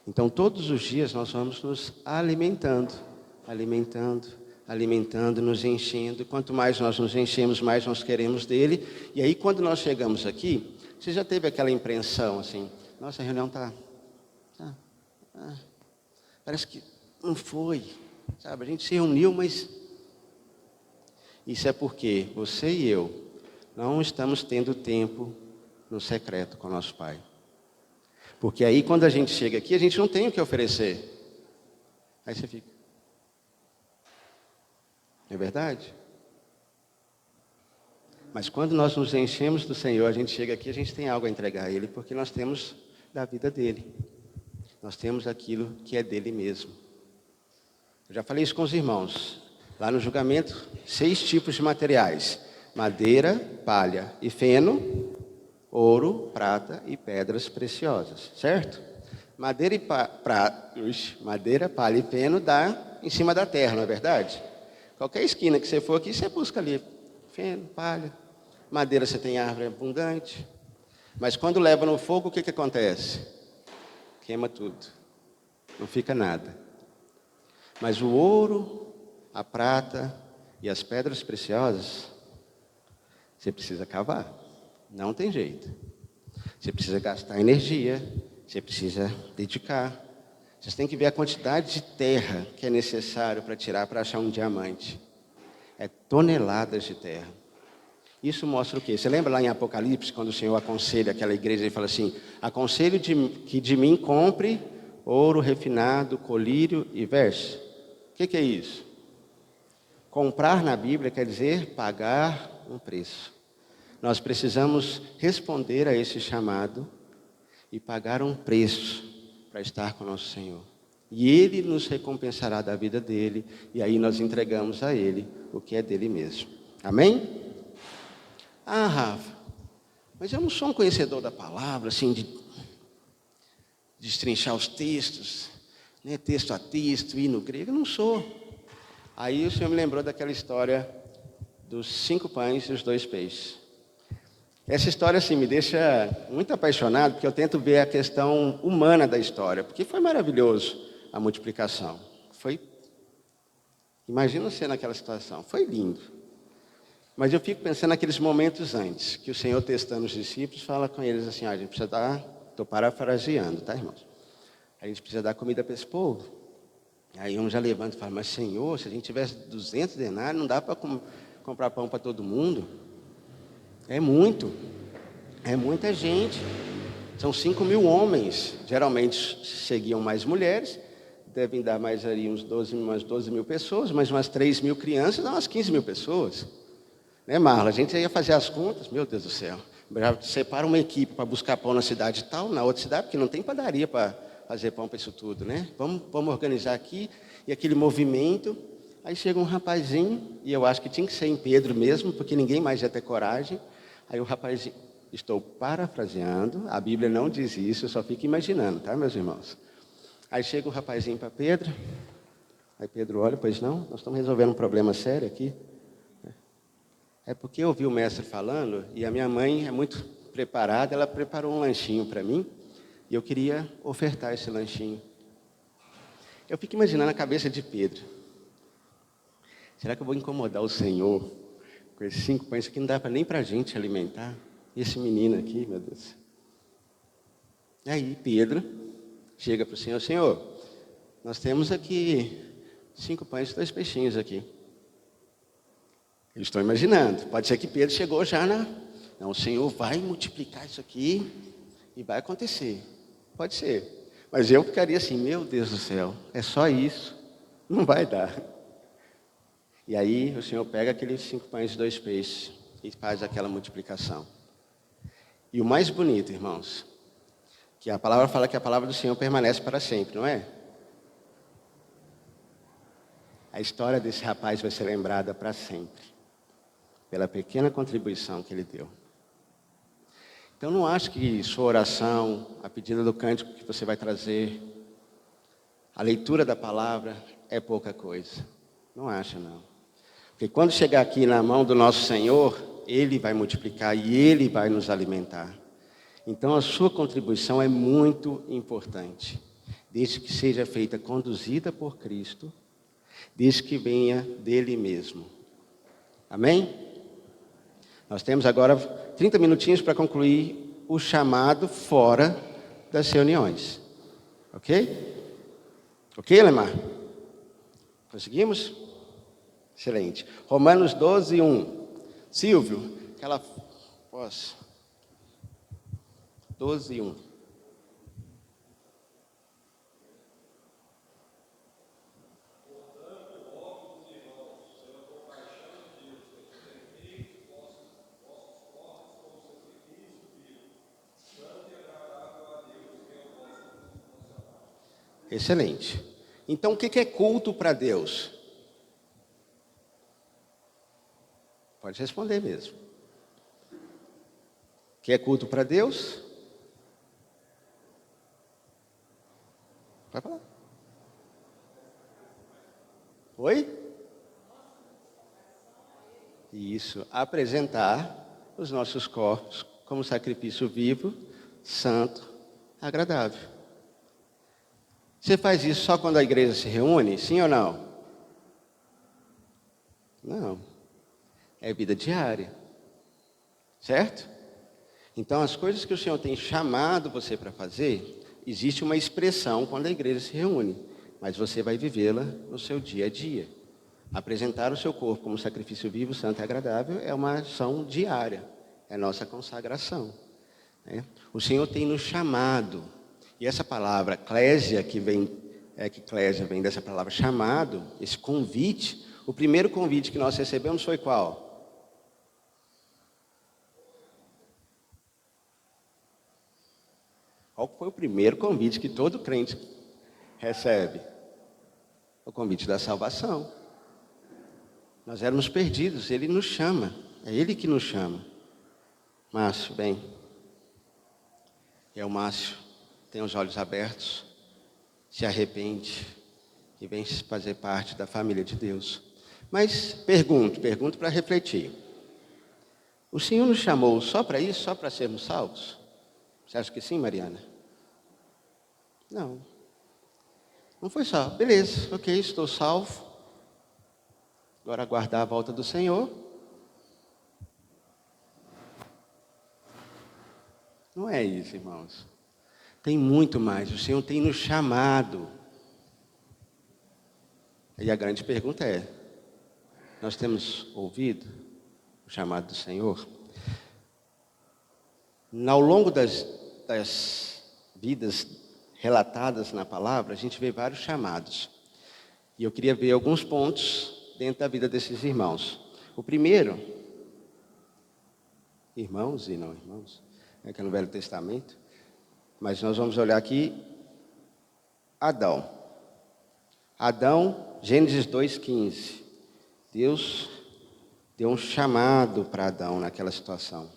Então todos os dias nós vamos nos alimentando, nos enchendo. Quanto mais nós nos enchemos, mais nós queremos dele. E aí quando nós chegamos aqui, você já teve aquela impressão assim, nossa, a reunião parece que não foi, sabe? A gente se reuniu, mas isso é porque você e eu não estamos tendo tempo no secreto com o nosso Pai. Porque aí quando a gente chega aqui, a gente não tem o que oferecer. Aí você fica. É verdade? Mas quando nós nos enchemos do Senhor, a gente chega aqui, a gente tem algo a entregar a Ele, porque nós temos da vida dEle. Nós temos aquilo que é dEle mesmo. Eu já falei isso com os irmãos. Lá no julgamento, 6 tipos de materiais: madeira, palha e feno, ouro, prata e pedras preciosas, certo? Madeira, palha e feno dá em cima da terra, não é verdade? Qualquer esquina que você for aqui, você busca ali feno, palha. Madeira, você tem árvore abundante. Mas quando leva no fogo, o que acontece? Queima tudo. Não fica nada. Mas o ouro, a prata e as pedras preciosas, você precisa cavar. Não tem jeito. Você precisa gastar energia, você precisa dedicar. Vocês têm que ver a quantidade de terra que é necessário para tirar, para achar um diamante. É toneladas de terra. Isso mostra o quê? Você lembra lá em Apocalipse, quando o Senhor aconselha aquela igreja e fala assim: aconselho que de mim compre ouro refinado, colírio e verso. O que é isso? Comprar na Bíblia quer dizer pagar um preço. Nós precisamos responder a esse chamado e pagar um preço para estar com o nosso Senhor. E Ele nos recompensará da vida dEle, e aí nós entregamos a Ele o que é dEle mesmo. Amém? Ah, Rafa, mas eu não sou um conhecedor da palavra, assim, de destrinchar os textos, né, texto a texto, hino grego, eu não sou. Aí o Senhor me lembrou daquela história dos 5 pães e os 2 peixes. Essa história, assim, me deixa muito apaixonado, porque eu tento ver a questão humana da história, porque foi maravilhoso a multiplicação. Imagina você naquela situação, foi lindo. Mas eu fico pensando naqueles momentos antes, que o Senhor, testando os discípulos, fala com eles assim: a gente precisa dar, estou parafraseando, tá, irmãos? A gente precisa dar comida para esse povo. Aí um já levanta e fala: mas Senhor, se a gente tivesse 200 denários, não dá para comprar pão para todo mundo? É muita gente. São 5.000 homens. Geralmente seguiam mais mulheres, devem dar mais ali umas 12 mil pessoas, mais umas 3.000 crianças, dá umas 15.000 pessoas. Né, Marla? A gente ia fazer as contas, meu Deus do céu. Já separa uma equipe para buscar pão na cidade tal, na outra cidade, porque não tem padaria para fazer pão para isso tudo, né? Vamos organizar aqui, e aquele movimento. Aí chega um rapazinho, e eu acho que tinha que ser em Pedro mesmo, porque ninguém mais ia ter coragem. Aí o rapazinho, estou parafraseando, a Bíblia não diz isso, eu só fico imaginando, tá, meus irmãos? Aí chega o rapazinho para Pedro, aí Pedro olha: pois não, nós estamos resolvendo um problema sério aqui. É porque eu ouvi o mestre falando, e a minha mãe é muito preparada, ela preparou um lanchinho para mim, e eu queria ofertar esse lanchinho. Eu fico imaginando a cabeça de Pedro. Será que eu vou incomodar o Senhor com esses 5 pães? Isso aqui não dá nem para a gente alimentar. E esse menino aqui, meu Deus. E aí Pedro chega para o Senhor: Senhor, nós temos aqui 5 pães e 2 peixinhos aqui. Eu estou imaginando. Pode ser que Pedro chegou já não, o Senhor vai multiplicar isso aqui e vai acontecer. Pode ser. Mas eu ficaria assim: meu Deus do céu, é só isso? Não vai dar. E aí o Senhor pega aqueles 5 pães e 2 peixes e faz aquela multiplicação. E o mais bonito, irmãos, que a palavra fala que a palavra do Senhor permanece para sempre, não é? A história desse rapaz vai ser lembrada para sempre, pela pequena contribuição que ele deu. Então não acho que sua oração, a pedida do cântico que você vai trazer, a leitura da palavra é pouca coisa. Não acha, não. Porque quando chegar aqui na mão do nosso Senhor, Ele vai multiplicar e Ele vai nos alimentar. Então a sua contribuição é muito importante, desde que seja feita conduzida por Cristo, desde que venha dele mesmo. Amém? Nós temos agora 30 minutinhos para concluir o chamado fora das reuniões. Ok? Ok, Lemar? Conseguimos? Excelente. Romanos 12, 1. Silvio, aquela... Posso? 12, 1. Excelente. Então, o que é culto para Deus? Pode responder mesmo. O que é culto para Deus? Vai falar. Oi? Isso, apresentar os nossos corpos como sacrifício vivo, santo, agradável. Você faz isso só quando a igreja se reúne? Sim ou não? Não. É vida diária. Certo? Então, as coisas que o Senhor tem chamado você para fazer, existe uma expressão quando a igreja se reúne, mas você vai vivê-la no seu dia a dia. Apresentar o seu corpo como sacrifício vivo, santo e agradável é uma ação diária, é nossa consagração. Né? O Senhor tem nos chamado, e essa palavra eclésia, que eclésia vem dessa palavra chamado, esse convite, o primeiro convite que nós recebemos foi qual? Qual foi o primeiro convite que todo crente recebe? O convite da salvação. Nós éramos perdidos, Ele nos chama, é Ele que nos chama. Márcio, bem, o Márcio tem os olhos abertos, se arrepende e vem fazer parte da família de Deus. Mas pergunto para refletir. O Senhor nos chamou só para isso, só para sermos salvos? Você acha que sim, Mariana? Não. Não foi só, beleza, ok, estou salvo. Agora aguardar a volta do Senhor. Não é isso, irmãos. Tem muito mais. O Senhor tem nos chamado. E a grande pergunta é: nós temos ouvido o chamado do Senhor? Ao longo das vidas relatadas na palavra, a gente vê vários chamados. E eu queria ver alguns pontos dentro da vida desses irmãos. O primeiro, irmãos e não irmãos, que é no Velho Testamento, mas nós vamos olhar aqui Adão. Adão, Gênesis 2,15. Deus deu um chamado para Adão naquela situação.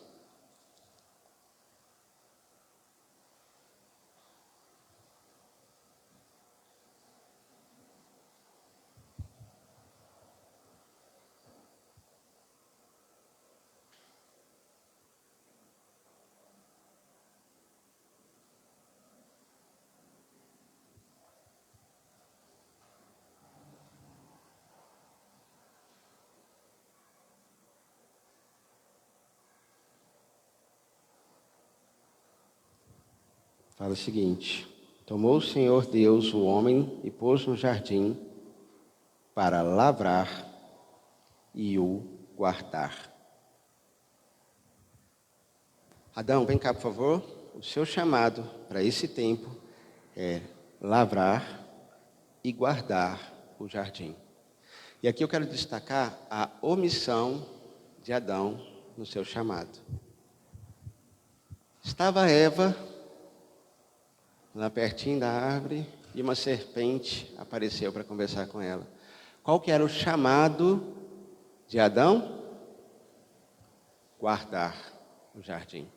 Fala o seguinte: tomou o Senhor Deus o homem e pôs no jardim para lavrar e o guardar. Adão, vem cá, por favor. O seu chamado para esse tempo é lavrar e guardar o jardim. E aqui eu quero destacar a omissão de Adão no seu chamado. Estava Eva lá pertinho da árvore e uma serpente apareceu para conversar com ela. Qual que era o chamado de Adão? Guardar o jardim.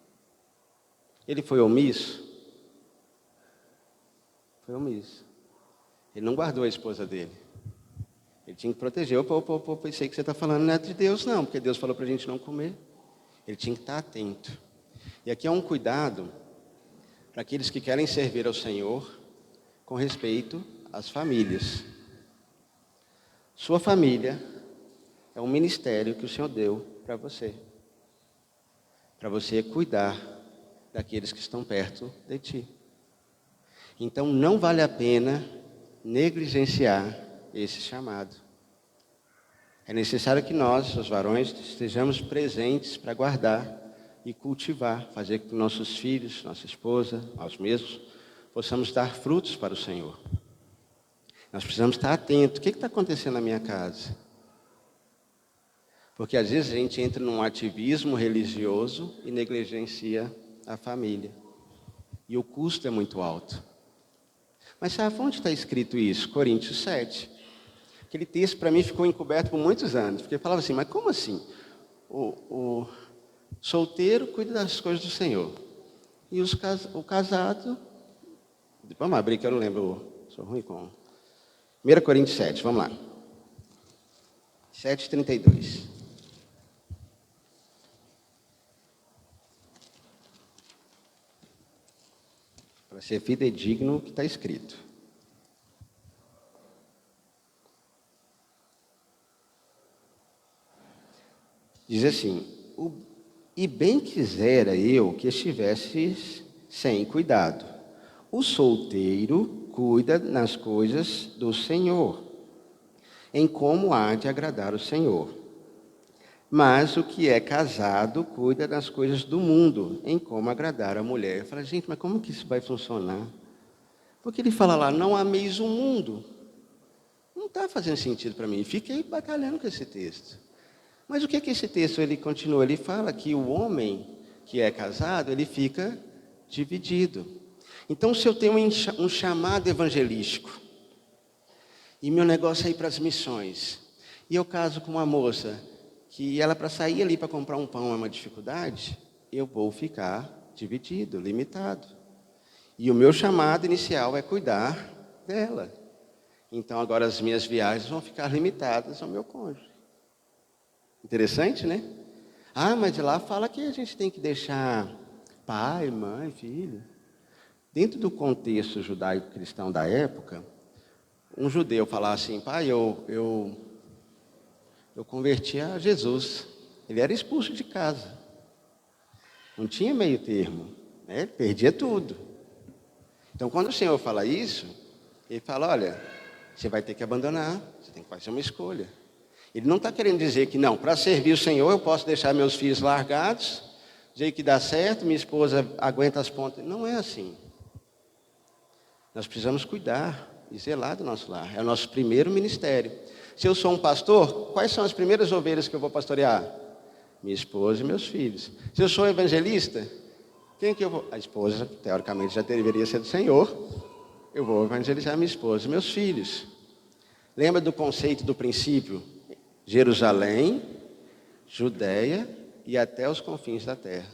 Ele foi omisso? Foi omisso. Ele não guardou a esposa dele. Ele tinha que proteger. Pensei que você está falando não é de Deus, não, porque Deus falou para a gente não comer. Ele tinha que estar atento. E aqui é um cuidado para aqueles que querem servir ao Senhor com respeito às famílias. Sua família é um ministério que o Senhor deu para você cuidar daqueles que estão perto de ti. Então não vale a pena negligenciar esse chamado. É necessário que nós, os varões, estejamos presentes para guardar e cultivar, fazer com que nossos filhos, nossa esposa, nós mesmos, possamos dar frutos para o Senhor. Nós precisamos estar atentos. O que está acontecendo na minha casa? Porque às vezes a gente entra num ativismo religioso e negligencia a família. E o custo é muito alto. Mas sabe onde está escrito isso? Coríntios 7. Aquele texto para mim ficou encoberto por muitos anos, porque eu falava assim, mas como assim? O solteiro cuida das coisas do Senhor. E o casado... Vamos abrir que eu não lembro, sou ruim com... 1 Coríntios 7, vamos lá. 7:32. Para ser fidedigno o que está escrito. Diz assim, e bem quisera eu que estivesses sem cuidado. O solteiro cuida nas coisas do Senhor, em como há de agradar o Senhor. Mas o que é casado cuida das coisas do mundo, em como agradar a mulher. Eu falei, gente, mas como que isso vai funcionar? Porque ele fala lá, não ameis o mundo. Não está fazendo sentido para mim. Fiquei batalhando com esse texto. Mas o que é que esse texto ele continua? Ele fala que o homem que é casado, ele fica dividido. Então, se eu tenho um chamado evangelístico, e meu negócio é ir para as missões, e eu caso com uma moça, que ela para sair ali para comprar um pão é uma dificuldade, eu vou ficar dividido, limitado. E o meu chamado inicial é cuidar dela. Então, agora as minhas viagens vão ficar limitadas ao meu cônjuge. Interessante, né? Ah, mas lá fala que a gente tem que deixar pai, mãe, filho. Dentro do contexto judaico-cristão da época, um judeu falar assim, pai, eu converti a Jesus. Ele era expulso de casa. Não tinha meio termo, né? Ele perdia tudo. Então, quando o Senhor fala isso, ele fala, olha, você vai ter que abandonar, você tem que fazer uma escolha. Ele não está querendo dizer que não, para servir o Senhor eu posso deixar meus filhos largados, dizer que dá certo, minha esposa aguenta as pontas. Não é assim. Nós precisamos cuidar e zelar do nosso lar. É o nosso primeiro ministério. Se eu sou um pastor, quais são as primeiras ovelhas que eu vou pastorear? Minha esposa e meus filhos. Se eu sou evangelista, quem que eu vou? A esposa, teoricamente, já deveria ser do Senhor. Eu vou evangelizar minha esposa e meus filhos. Lembra do conceito do princípio? Jerusalém, Judéia e até os confins da terra.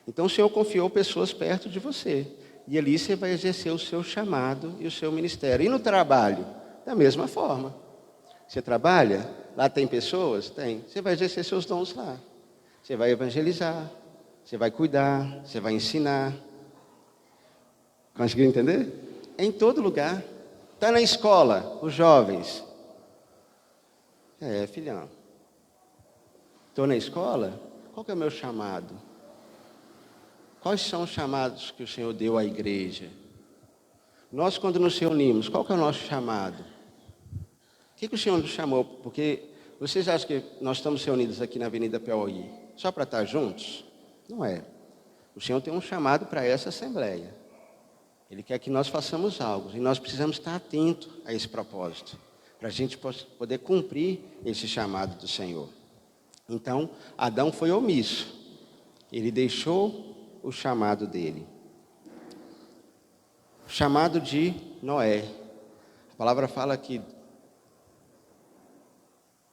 Então o Senhor confiou pessoas perto de você. E ali você vai exercer o seu chamado e o seu ministério. E no trabalho, da mesma forma. Você trabalha, lá tem pessoas? Tem. Você vai exercer seus dons lá. Você vai evangelizar, você vai cuidar, você vai ensinar. Conseguiu entender? É em todo lugar. Está na escola, os jovens. Filhão. Estou na escola, qual que é o meu chamado? Quais são os chamados que o Senhor deu à igreja? Nós, quando nos reunimos, qual que é o nosso chamado? O que o Senhor nos chamou? Porque vocês acham que nós estamos reunidos aqui na Avenida Piauí só para estar juntos? Não é. O Senhor tem um chamado para essa assembleia. Ele quer que nós façamos algo. E nós precisamos estar atentos a esse propósito. Para a gente poder cumprir esse chamado do Senhor. Então, Adão foi omisso. Ele deixou o chamado dele. O chamado de Noé. A palavra fala que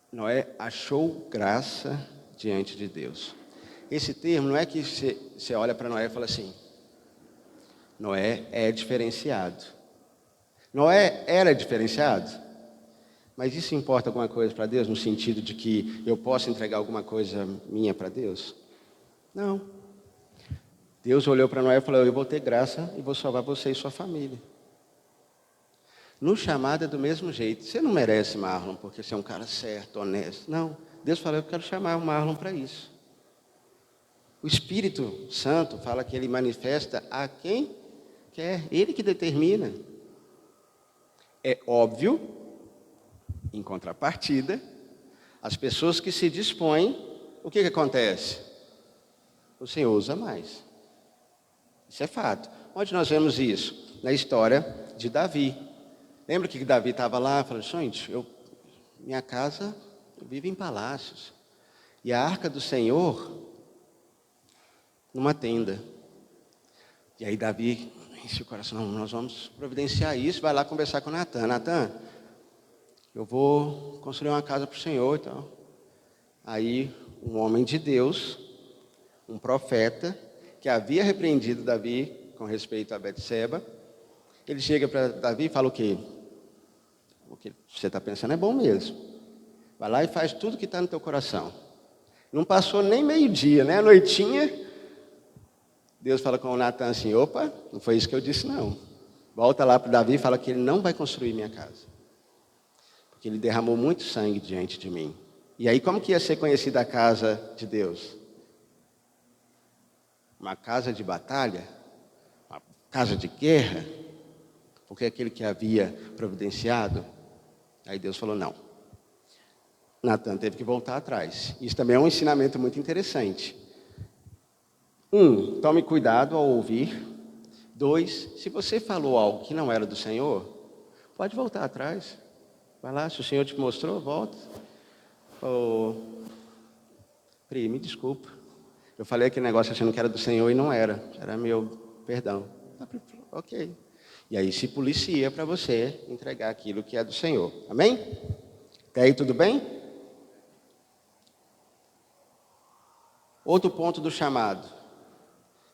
Noé achou graça diante de Deus. Esse termo não é que você olha para Noé e fala assim, Noé é diferenciado. Noé era diferenciado? Mas isso importa alguma coisa para Deus, no sentido de que eu posso entregar alguma coisa minha para Deus? Não. Deus olhou para Noé e falou, eu vou ter graça e vou salvar você e sua família. No chamado é do mesmo jeito. Você não merece Marlon porque você é um cara certo, honesto. Não. Deus falou, eu quero chamar o Marlon para isso. O Espírito Santo fala que ele manifesta a quem quer. Ele que determina. É óbvio, em contrapartida, as pessoas que se dispõem, o que acontece? O Senhor usa mais. Isso é fato. Onde nós vemos isso? Na história de Davi. Lembra que Davi estava lá, falou, gente, minha casa vive em palácios. E a arca do Senhor, numa tenda. E aí Davi Esse coração, não, nós vamos providenciar isso, vai lá conversar com o Natan. Natan, eu vou construir uma casa para o Senhor e tal. Aí, um homem de Deus, um profeta, que havia repreendido Davi com respeito a Betseba, ele chega para Davi e fala o quê? O que você está pensando é bom mesmo. Vai lá e faz tudo que está no teu coração. Não passou nem meio-dia, né? A noitinha, Deus fala com o Natan assim, opa, não foi isso que eu disse não. Volta lá para Davi e fala que ele não vai construir minha casa. Porque ele derramou muito sangue diante de mim. E aí como que ia ser conhecida a casa de Deus? Uma casa de batalha? Uma casa de guerra? Porque aquele que havia providenciado. Aí Deus falou, não. Natan teve que voltar atrás. Isso também é um ensinamento muito interessante. 1, tome cuidado ao ouvir. 2, se você falou algo que não era do Senhor, pode voltar atrás. Vai lá, se o Senhor te mostrou, volta. Pri, me desculpa. Eu falei aquele negócio achando que era do Senhor e não era. Era meu, perdão. Ok. E aí se policia para você entregar aquilo que é do Senhor. Amém? Até aí tudo bem? Outro ponto do chamado.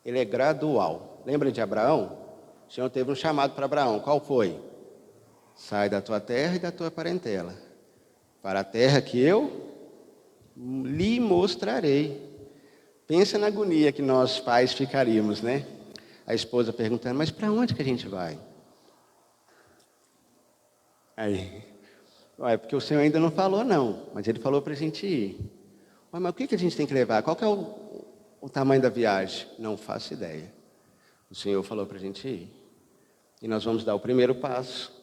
Ele é gradual. Lembra de Abraão? O Senhor teve um chamado para Abraão. Qual foi? Sai da tua terra e da tua parentela, para a terra que eu lhe mostrarei. Pensa na agonia que nós pais ficaríamos, né? A esposa perguntando, mas para onde que a gente vai? Aí, porque o Senhor ainda não falou não, mas Ele falou para a gente ir. Mas o que a gente tem que levar? Qual que é o tamanho da viagem? Não faço ideia. O Senhor falou para a gente ir. E nós vamos dar o primeiro passo.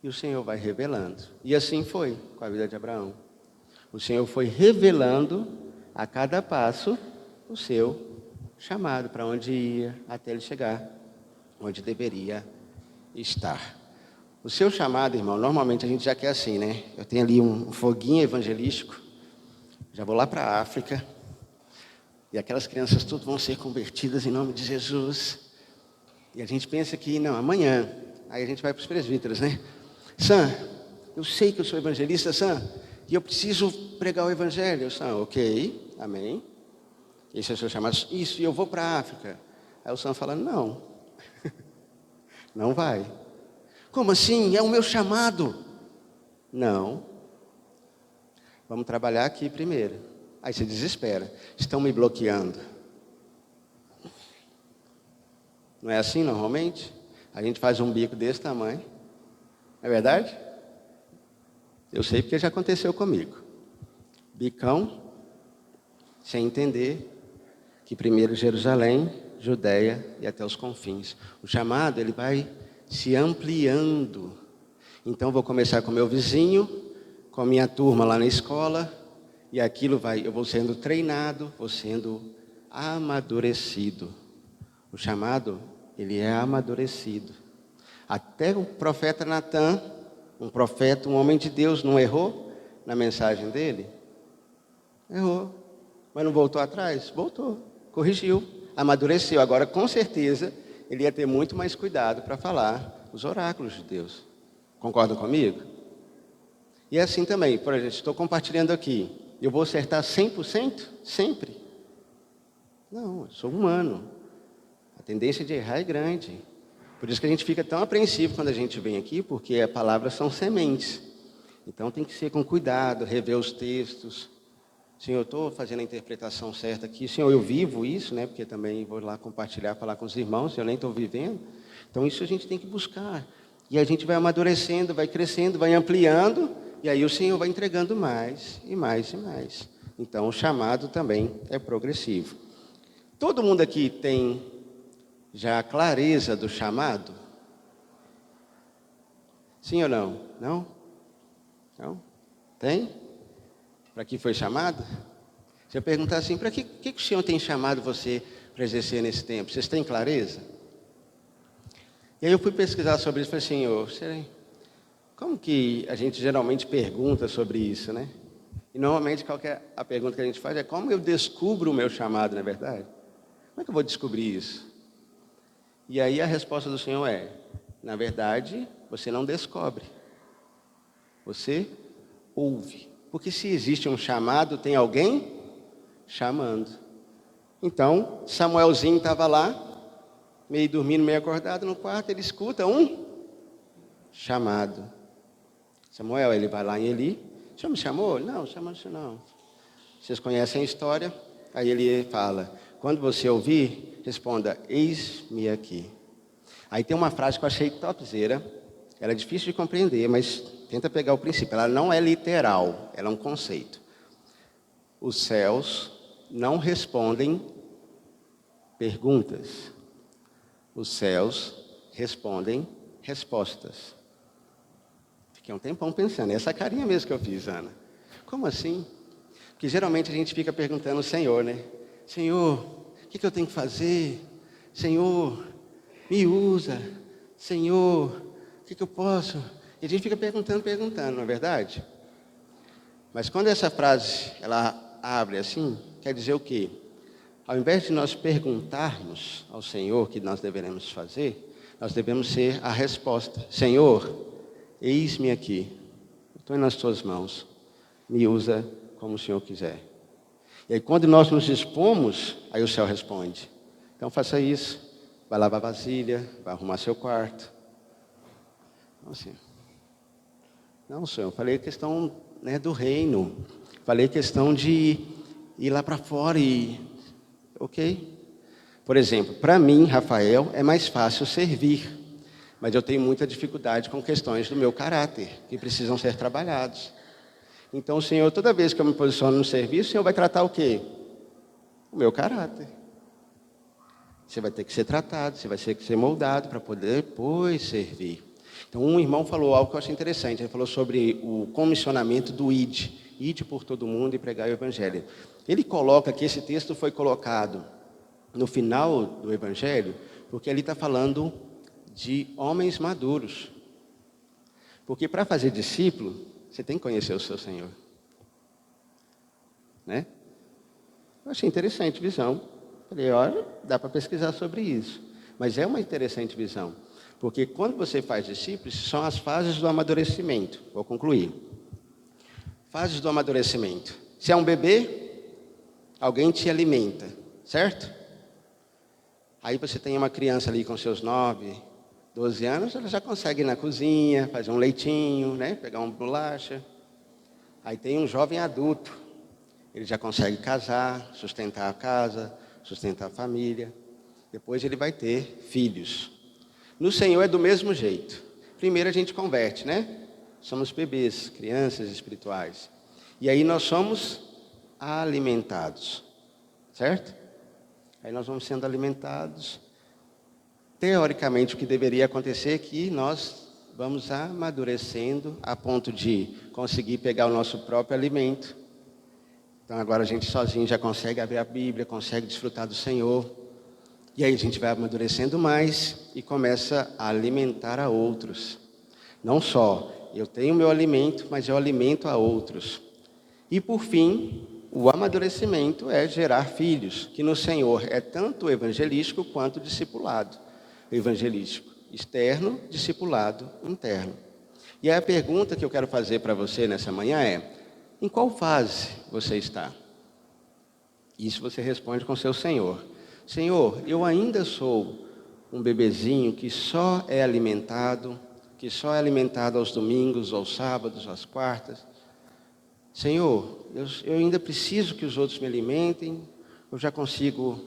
E o Senhor vai revelando. E assim foi com a vida de Abraão. O Senhor foi revelando a cada passo o seu chamado, para onde ia, até ele chegar, onde deveria estar. O seu chamado, irmão, normalmente a gente já quer assim, né? Eu tenho ali um foguinho evangelístico, já vou lá para a África, e aquelas crianças tudo vão ser convertidas em nome de Jesus. E a gente pensa que, não, amanhã, aí a gente vai para os presbíteros, né? Sam, eu sei que eu sou evangelista, Sam, e eu preciso pregar o evangelho. Sam, ok, amém. Esse é o seu chamado. Isso, e eu vou para a África. Aí o Sam fala, não, não vai. Como assim? É o meu chamado. Não. Vamos trabalhar aqui primeiro. Aí você desespera. Estão me bloqueando. Não é assim normalmente? A gente faz um bico desse tamanho. Não é verdade? Eu sei porque já aconteceu comigo. Bicão, sem entender que primeiro Jerusalém, Judeia e até os confins. O chamado, ele vai se ampliando. Então, vou começar com meu vizinho, com a minha turma lá na escola, e aquilo eu vou sendo treinado, vou sendo amadurecido. O chamado, ele é amadurecido. Até o profeta Natan, um profeta, um homem de Deus, não errou na mensagem dele? Errou. Mas não voltou atrás? Voltou. Corrigiu. Amadureceu. Agora, com certeza, ele ia ter muito mais cuidado para falar os oráculos de Deus. Concordam comigo? E é assim também. Por exemplo, estou compartilhando aqui. Eu vou acertar 100%? Sempre? Não, eu sou humano. A tendência de errar é grande. Por isso que a gente fica tão apreensivo quando a gente vem aqui, porque as palavras são sementes. Então tem que ser com cuidado, rever os textos. Senhor, eu estou fazendo a interpretação certa aqui. Senhor, eu vivo isso, né? Porque também vou lá compartilhar, falar com os irmãos, eu nem estou vivendo. Então isso a gente tem que buscar. E a gente vai amadurecendo, vai crescendo, vai ampliando, e aí o Senhor vai entregando mais e mais e mais. Então o chamado também é progressivo. Todo mundo aqui tem já a clareza do chamado? Sim ou não? Não? Não? Tem? Para que foi chamado? Se eu perguntar assim, para que o Senhor tem chamado você para exercer nesse tempo? Vocês têm clareza? E aí eu fui pesquisar sobre isso e falei, Senhor, como que a gente geralmente pergunta sobre isso, né? E normalmente a pergunta que a gente faz é como eu descubro o meu chamado, não é verdade? Como é que eu vou descobrir isso? E aí a resposta do Senhor é, na verdade, você não descobre. Você ouve. Porque se existe um chamado, tem alguém chamando. Então, Samuelzinho estava lá, meio dormindo, meio acordado no quarto, ele escuta um chamado. Samuel, ele vai lá em Eli. O senhor me chamou? Não, chamou isso não. Vocês conhecem a história? Aí ele fala, quando você ouvir, responda, eis-me aqui. Aí tem uma frase que eu achei topzera. Ela é difícil de compreender, mas tenta pegar o princípio. Ela não é literal, ela é um conceito. Os céus não respondem perguntas. Os céus respondem respostas. Fiquei um tempão pensando, essa carinha mesmo que eu fiz, Ana. Como assim? Porque geralmente a gente fica perguntando ao Senhor, né? Senhor, o que eu tenho que fazer? Senhor, me usa. Senhor, o que eu posso? E a gente fica perguntando, não é verdade? Mas quando essa frase, ela abre assim, quer dizer o quê? Ao invés de nós perguntarmos ao Senhor o que nós deveremos fazer, nós devemos ser a resposta. Senhor, eis-me aqui, estou nas tuas mãos, me usa como o Senhor quiser. E aí quando nós nos dispomos, aí o céu responde. Então faça isso, vai lavar vasilha, vai arrumar seu quarto. Então, assim, não, Senhor, eu falei questão, né, do reino, falei questão de ir lá para fora e, ok. Por exemplo, para mim, Rafael, é mais fácil servir, mas eu tenho muita dificuldade com questões do meu caráter, que precisam ser trabalhados. Então, o Senhor, toda vez que eu me posiciono no serviço, o Senhor vai tratar o quê? O meu caráter. Você vai ter que ser tratado, você vai ter que ser moldado para poder depois servir. Então, um irmão falou algo que eu achei interessante. Ele falou sobre o comissionamento do ID. ID por todo mundo e pregar o Evangelho. Ele coloca que esse texto foi colocado no final do Evangelho, porque ele está falando de homens maduros. Porque para fazer discípulo, você tem que conhecer o seu Senhor. Né? Eu achei interessante a visão. Falei, olha, dá para pesquisar sobre isso. Mas é uma interessante visão. Porque quando você faz discípulos, são as fases do amadurecimento. Vou concluir. Fases do amadurecimento. Se é um bebê, alguém te alimenta, certo? Aí você tem uma criança ali com seus 9, 12 anos, ela já consegue ir na cozinha, fazer um leitinho, né? Pegar uma bolacha. Aí tem um jovem adulto, ele já consegue casar, sustentar a casa, sustentar a família. Depois ele vai ter filhos. No Senhor é do mesmo jeito. Primeiro a gente converte, né? Somos bebês, crianças espirituais. E aí nós somos alimentados, certo? Aí nós vamos sendo alimentados. Teoricamente, o que deveria acontecer é que nós vamos amadurecendo a ponto de conseguir pegar o nosso próprio alimento. Então agora a gente sozinho já consegue abrir a Bíblia, consegue desfrutar do Senhor. E aí a gente vai amadurecendo mais e começa a alimentar a outros. Não só eu tenho o meu alimento, mas eu alimento a outros. E por fim, o amadurecimento é gerar filhos, que no Senhor é tanto evangelístico quanto discipulado. Evangelístico externo, discipulado interno. E aí a pergunta que eu quero fazer para você nessa manhã é, em qual fase você está? Isso você responde com seu Senhor. Senhor, eu ainda sou um bebezinho que só é alimentado aos domingos, aos sábados, às quartas. Senhor, eu ainda preciso que os outros me alimentem, eu já consigo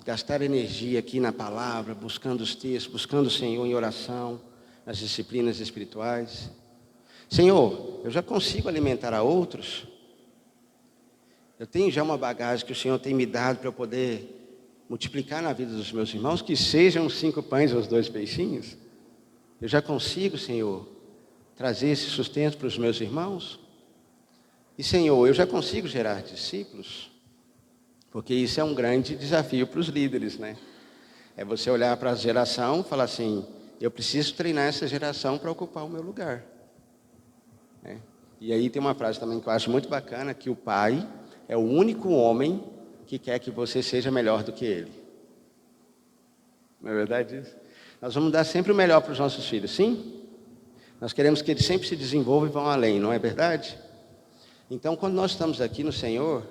gastar energia aqui na palavra, buscando os textos, buscando o Senhor em oração, nas disciplinas espirituais. Senhor, eu já consigo alimentar a outros? Eu tenho já uma bagagem que o Senhor tem me dado para eu poder multiplicar na vida dos meus irmãos, que sejam 5 pães ou 2 peixinhos? Eu já consigo, Senhor, trazer esse sustento para os meus irmãos? E, Senhor, eu já consigo gerar discípulos? Porque isso é um grande desafio para os líderes, né? É você olhar para a geração e falar assim, eu preciso treinar essa geração para ocupar o meu lugar. Né? E aí tem uma frase também que eu acho muito bacana, que o pai é o único homem que quer que você seja melhor do que ele. Não é verdade isso? Nós vamos dar sempre o melhor para os nossos filhos, sim? Nós queremos que eles sempre se desenvolvam e vão além, não é verdade? Então, quando nós estamos aqui no Senhor,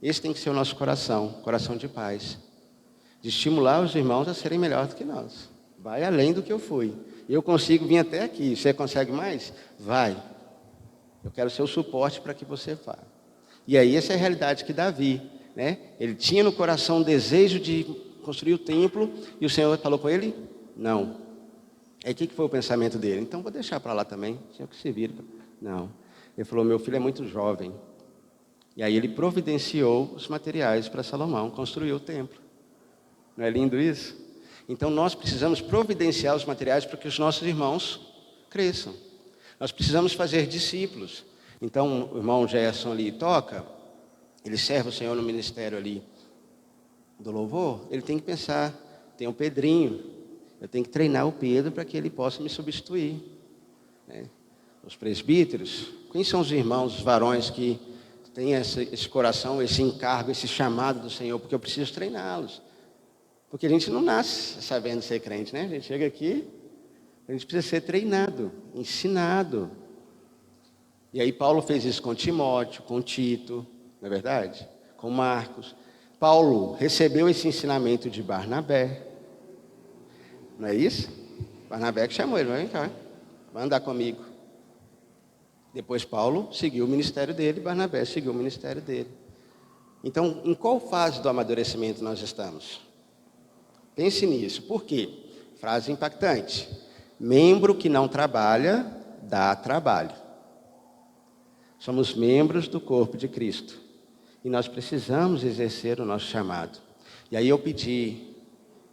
esse tem que ser o nosso coração, coração de paz. De estimular os irmãos a serem melhores do que nós. Vai além do que eu fui. Eu consigo vir até aqui. Você consegue mais? Vai. Eu quero ser o suporte para que você vá. E aí, essa é a realidade que Davi, né? Ele tinha no coração o desejo de construir o templo, e o Senhor falou com ele, não. Aí o que foi o pensamento dele? Então vou deixar para lá também, Senhor que se vira. Não. Ele falou, meu filho é muito jovem. E aí ele providenciou os materiais para Salomão construir o templo. Não é lindo isso? Então nós precisamos providenciar os materiais para que os nossos irmãos cresçam. Nós precisamos fazer discípulos. Então o irmão Gerson ali toca, ele serve o Senhor no ministério ali do louvor, ele tem que pensar, tem o Pedrinho, eu tenho que treinar o Pedro para que ele possa me substituir. Né? Os presbíteros, quem são os irmãos, os varões que têm esse coração, esse encargo, esse chamado do Senhor, porque eu preciso treiná-los. Porque a gente não nasce sabendo ser crente, né? A gente chega aqui, a gente precisa ser treinado, ensinado. E aí Paulo fez isso com Timóteo, com Tito, não é verdade? Com Marcos. Paulo recebeu esse ensinamento de Barnabé. Não é isso? Barnabé que chamou ele, vem cá, vai andar comigo. Depois Paulo seguiu o ministério dele, Barnabé seguiu o ministério dele. Então, em qual fase do amadurecimento nós estamos? Pense nisso. Por quê? Frase impactante. Membro que não trabalha, dá trabalho. Somos membros do corpo de Cristo. E nós precisamos exercer o nosso chamado. E aí eu pedi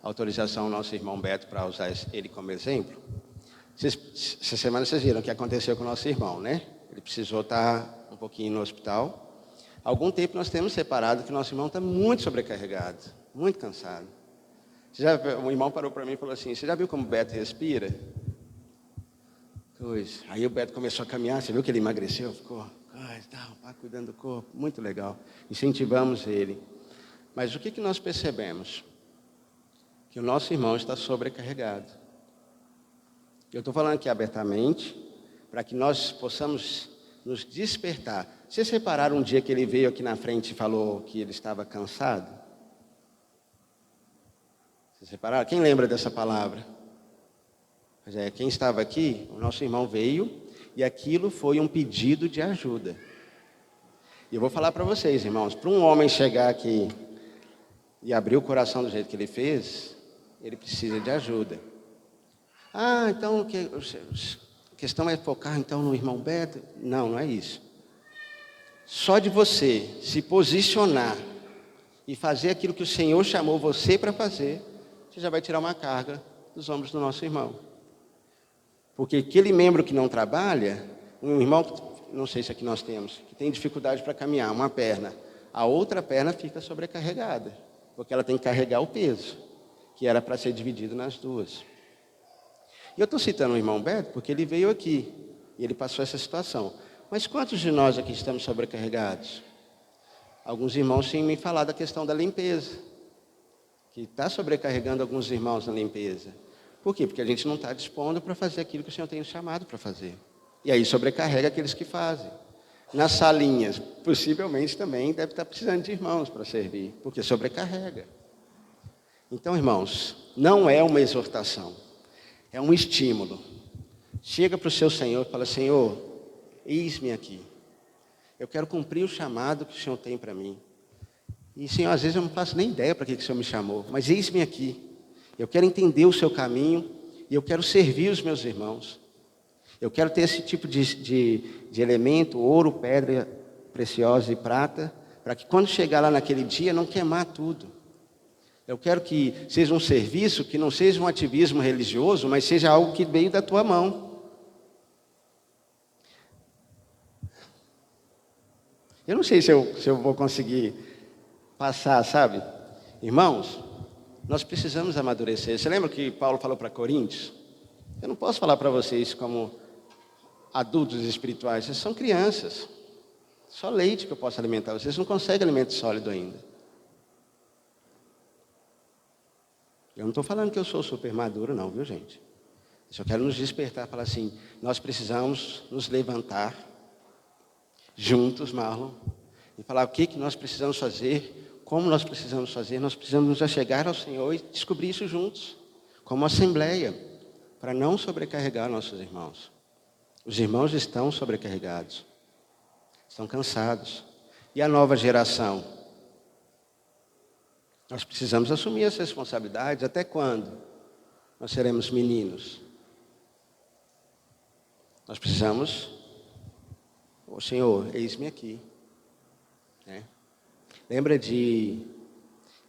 autorização ao nosso irmão Beto para usar ele como exemplo. Essa semana vocês viram o que aconteceu com o nosso irmão, né? Ele precisou estar um pouquinho no hospital. Há algum tempo nós temos separado que o nosso irmão está muito sobrecarregado, muito cansado. O irmão parou para mim e falou assim, você já viu como o Beto respira? Coisa. Aí o Beto começou a caminhar, você viu que ele emagreceu? Ficou, cuidando do corpo, muito legal. Incentivamos ele. Mas o que nós percebemos? Que o nosso irmão está sobrecarregado. Eu estou falando aqui abertamente, para que nós possamos nos despertar. Vocês repararam um dia que ele veio aqui na frente e falou que ele estava cansado? Vocês repararam? Quem lembra dessa palavra? Pois é, quem estava aqui, o nosso irmão veio, e aquilo foi um pedido de ajuda. E eu vou falar para vocês, irmãos, para um homem chegar aqui e abrir o coração do jeito que ele fez, ele precisa de ajuda. Então a questão é focar então no irmão Beto? Não, não é isso. Só de você se posicionar e fazer aquilo que o Senhor chamou você para fazer, você já vai tirar uma carga dos ombros do nosso irmão. Porque aquele membro que não trabalha, um irmão, não sei se aqui nós temos, que tem dificuldade para caminhar, uma perna, a outra perna fica sobrecarregada, porque ela tem que carregar o peso, que era para ser dividido nas duas. E eu estou citando o irmão Beto, porque ele veio aqui, e ele passou essa situação. Mas quantos de nós aqui estamos sobrecarregados? Alguns irmãos têm me falado da questão da limpeza, que está sobrecarregando alguns irmãos na limpeza. Por quê? Porque a gente não está dispondo para fazer aquilo que o Senhor tem chamado para fazer. E aí sobrecarrega aqueles que fazem. Nas salinhas, possivelmente também deve estar precisando de irmãos para servir, porque sobrecarrega. Então, irmãos, não é uma exortação, é um estímulo. Chega para o seu Senhor e fala, Senhor, eis-me aqui. Eu quero cumprir o chamado que o Senhor tem para mim. E, Senhor, às vezes eu não faço nem ideia para que o Senhor me chamou, mas eis-me aqui. Eu quero entender o seu caminho e eu quero servir os meus irmãos. Eu quero ter esse tipo de elemento, ouro, pedra preciosa e prata, para que quando chegar lá naquele dia, não queimar tudo. Eu quero que seja um serviço, que não seja um ativismo religioso, mas seja algo que veio da tua mão. Eu não sei se eu vou conseguir passar, sabe? Irmãos, nós precisamos amadurecer. Você lembra que Paulo falou para Coríntios? Eu não posso falar para vocês como adultos espirituais, vocês são crianças. Só leite que eu posso alimentar. Vocês não conseguem alimento sólido ainda. Eu não estou falando que eu sou super maduro, não, viu, gente? Eu só quero nos despertar, falar assim, nós precisamos nos levantar juntos, Marlon, e falar o que nós precisamos fazer, como nós precisamos fazer. Nós precisamos nos achegar ao Senhor e descobrir isso juntos, como assembleia, para não sobrecarregar nossos irmãos. Os irmãos estão sobrecarregados, estão cansados. E a nova geração? Nós precisamos assumir essa responsabilidade. Até quando nós seremos meninos? Nós precisamos, Senhor, eis-me aqui. Lembra de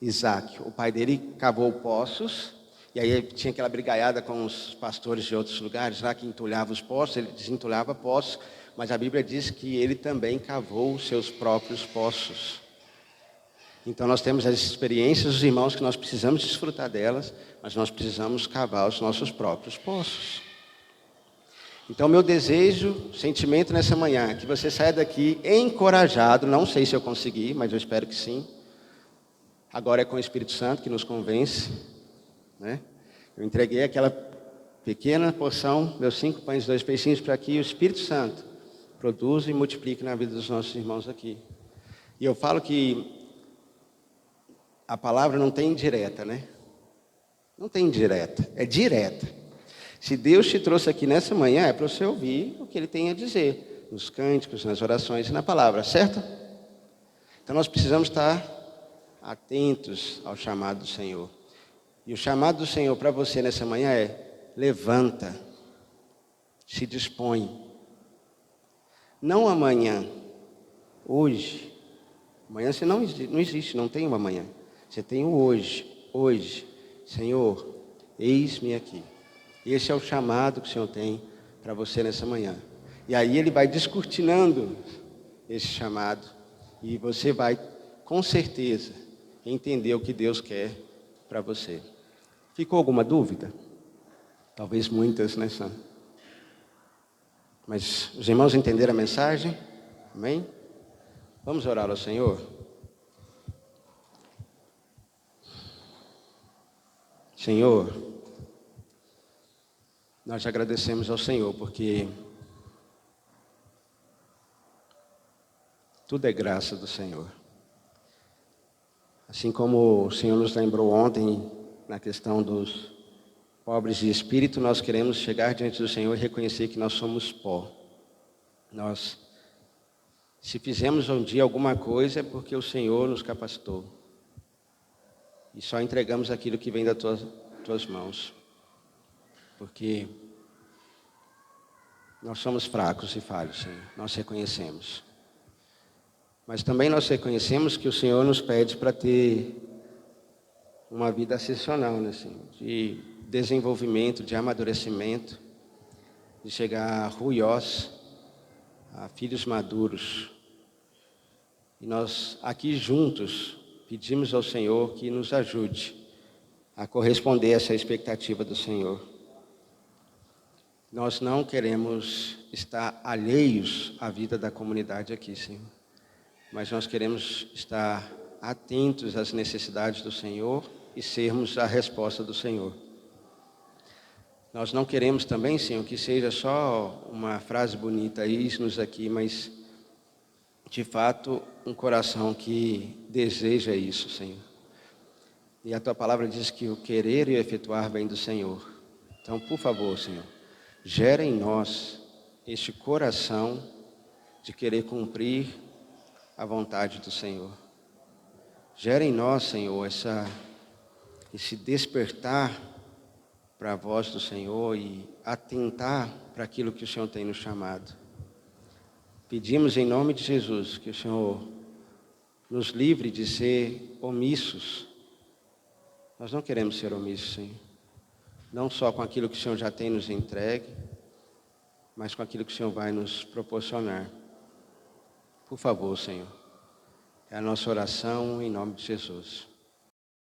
Isaac? O pai dele cavou poços, e aí tinha aquela brigaiada com os pastores de outros lugares lá que entulhavam os poços, ele desentulhava poços, mas a Bíblia diz que ele também cavou os seus próprios poços. Então nós temos as experiências dos irmãos que nós precisamos desfrutar delas, mas nós precisamos cavar os nossos próprios poços. Então meu desejo, sentimento nessa manhã, é que você saia daqui encorajado, não sei se eu consegui, mas eu espero que sim. Agora é com o Espírito Santo que nos convence, né? Eu entreguei aquela pequena porção, meus 5 pães e 2 peixinhos, para que o Espírito Santo produza e multiplique na vida dos nossos irmãos aqui. E eu falo que a palavra não tem indireta, né? Não tem indireta, é direta. Se Deus te trouxe aqui nessa manhã, é para você ouvir o que Ele tem a dizer, nos cânticos, nas orações e na palavra, certo? Então nós precisamos estar atentos ao chamado do Senhor. E o chamado do Senhor para você nessa manhã é: levanta, se dispõe. Não amanhã, hoje. Amanhã você não existe, não tem um amanhã. Você tem o hoje. Hoje, Senhor, eis-me aqui. Esse é o chamado que o Senhor tem para você nessa manhã. E aí Ele vai descortinando esse chamado. E você vai, com certeza, entender o que Deus quer para você. Ficou alguma dúvida? Talvez muitas, né, Sam? Mas os irmãos entenderam a mensagem? Amém? Vamos orar ao Senhor? Senhor, nós agradecemos ao Senhor porque tudo é graça do Senhor. Assim como o Senhor nos lembrou ontem na questão dos pobres de espírito, nós queremos chegar diante do Senhor e reconhecer que nós somos pó. Se fizemos um dia alguma coisa é porque o Senhor nos capacitou. E só entregamos aquilo que vem das tuas mãos. Porque nós somos fracos e falhos, Senhor. Nós reconhecemos. Mas também nós reconhecemos que o Senhor nos pede para ter uma vida ascensional, né, Senhor? De desenvolvimento, de amadurecimento, de chegar a ruiós, a filhos maduros. E nós aqui juntos pedimos ao Senhor que nos ajude a corresponder a essa expectativa do Senhor. Nós não queremos estar alheios à vida da comunidade aqui, Senhor. Mas nós queremos estar atentos às necessidades do Senhor e sermos a resposta do Senhor. Nós não queremos também, Senhor, que seja só uma frase bonita, eis-nos aqui, mas de fato um coração que deseja isso, Senhor. E a Tua palavra diz que o querer e o efetuar vem do Senhor. Então, por favor, Senhor, gera em nós este coração de querer cumprir a vontade do Senhor. Gera em nós, Senhor, esse despertar para a voz do Senhor e atentar para aquilo que o Senhor tem nos chamado. Pedimos em nome de Jesus que o Senhor nos livre de ser omissos. Nós não queremos ser omissos, Senhor. Não só com aquilo que o Senhor já tem nos entregue, mas com aquilo que o Senhor vai nos proporcionar. Por favor, Senhor. É a nossa oração em nome de Jesus.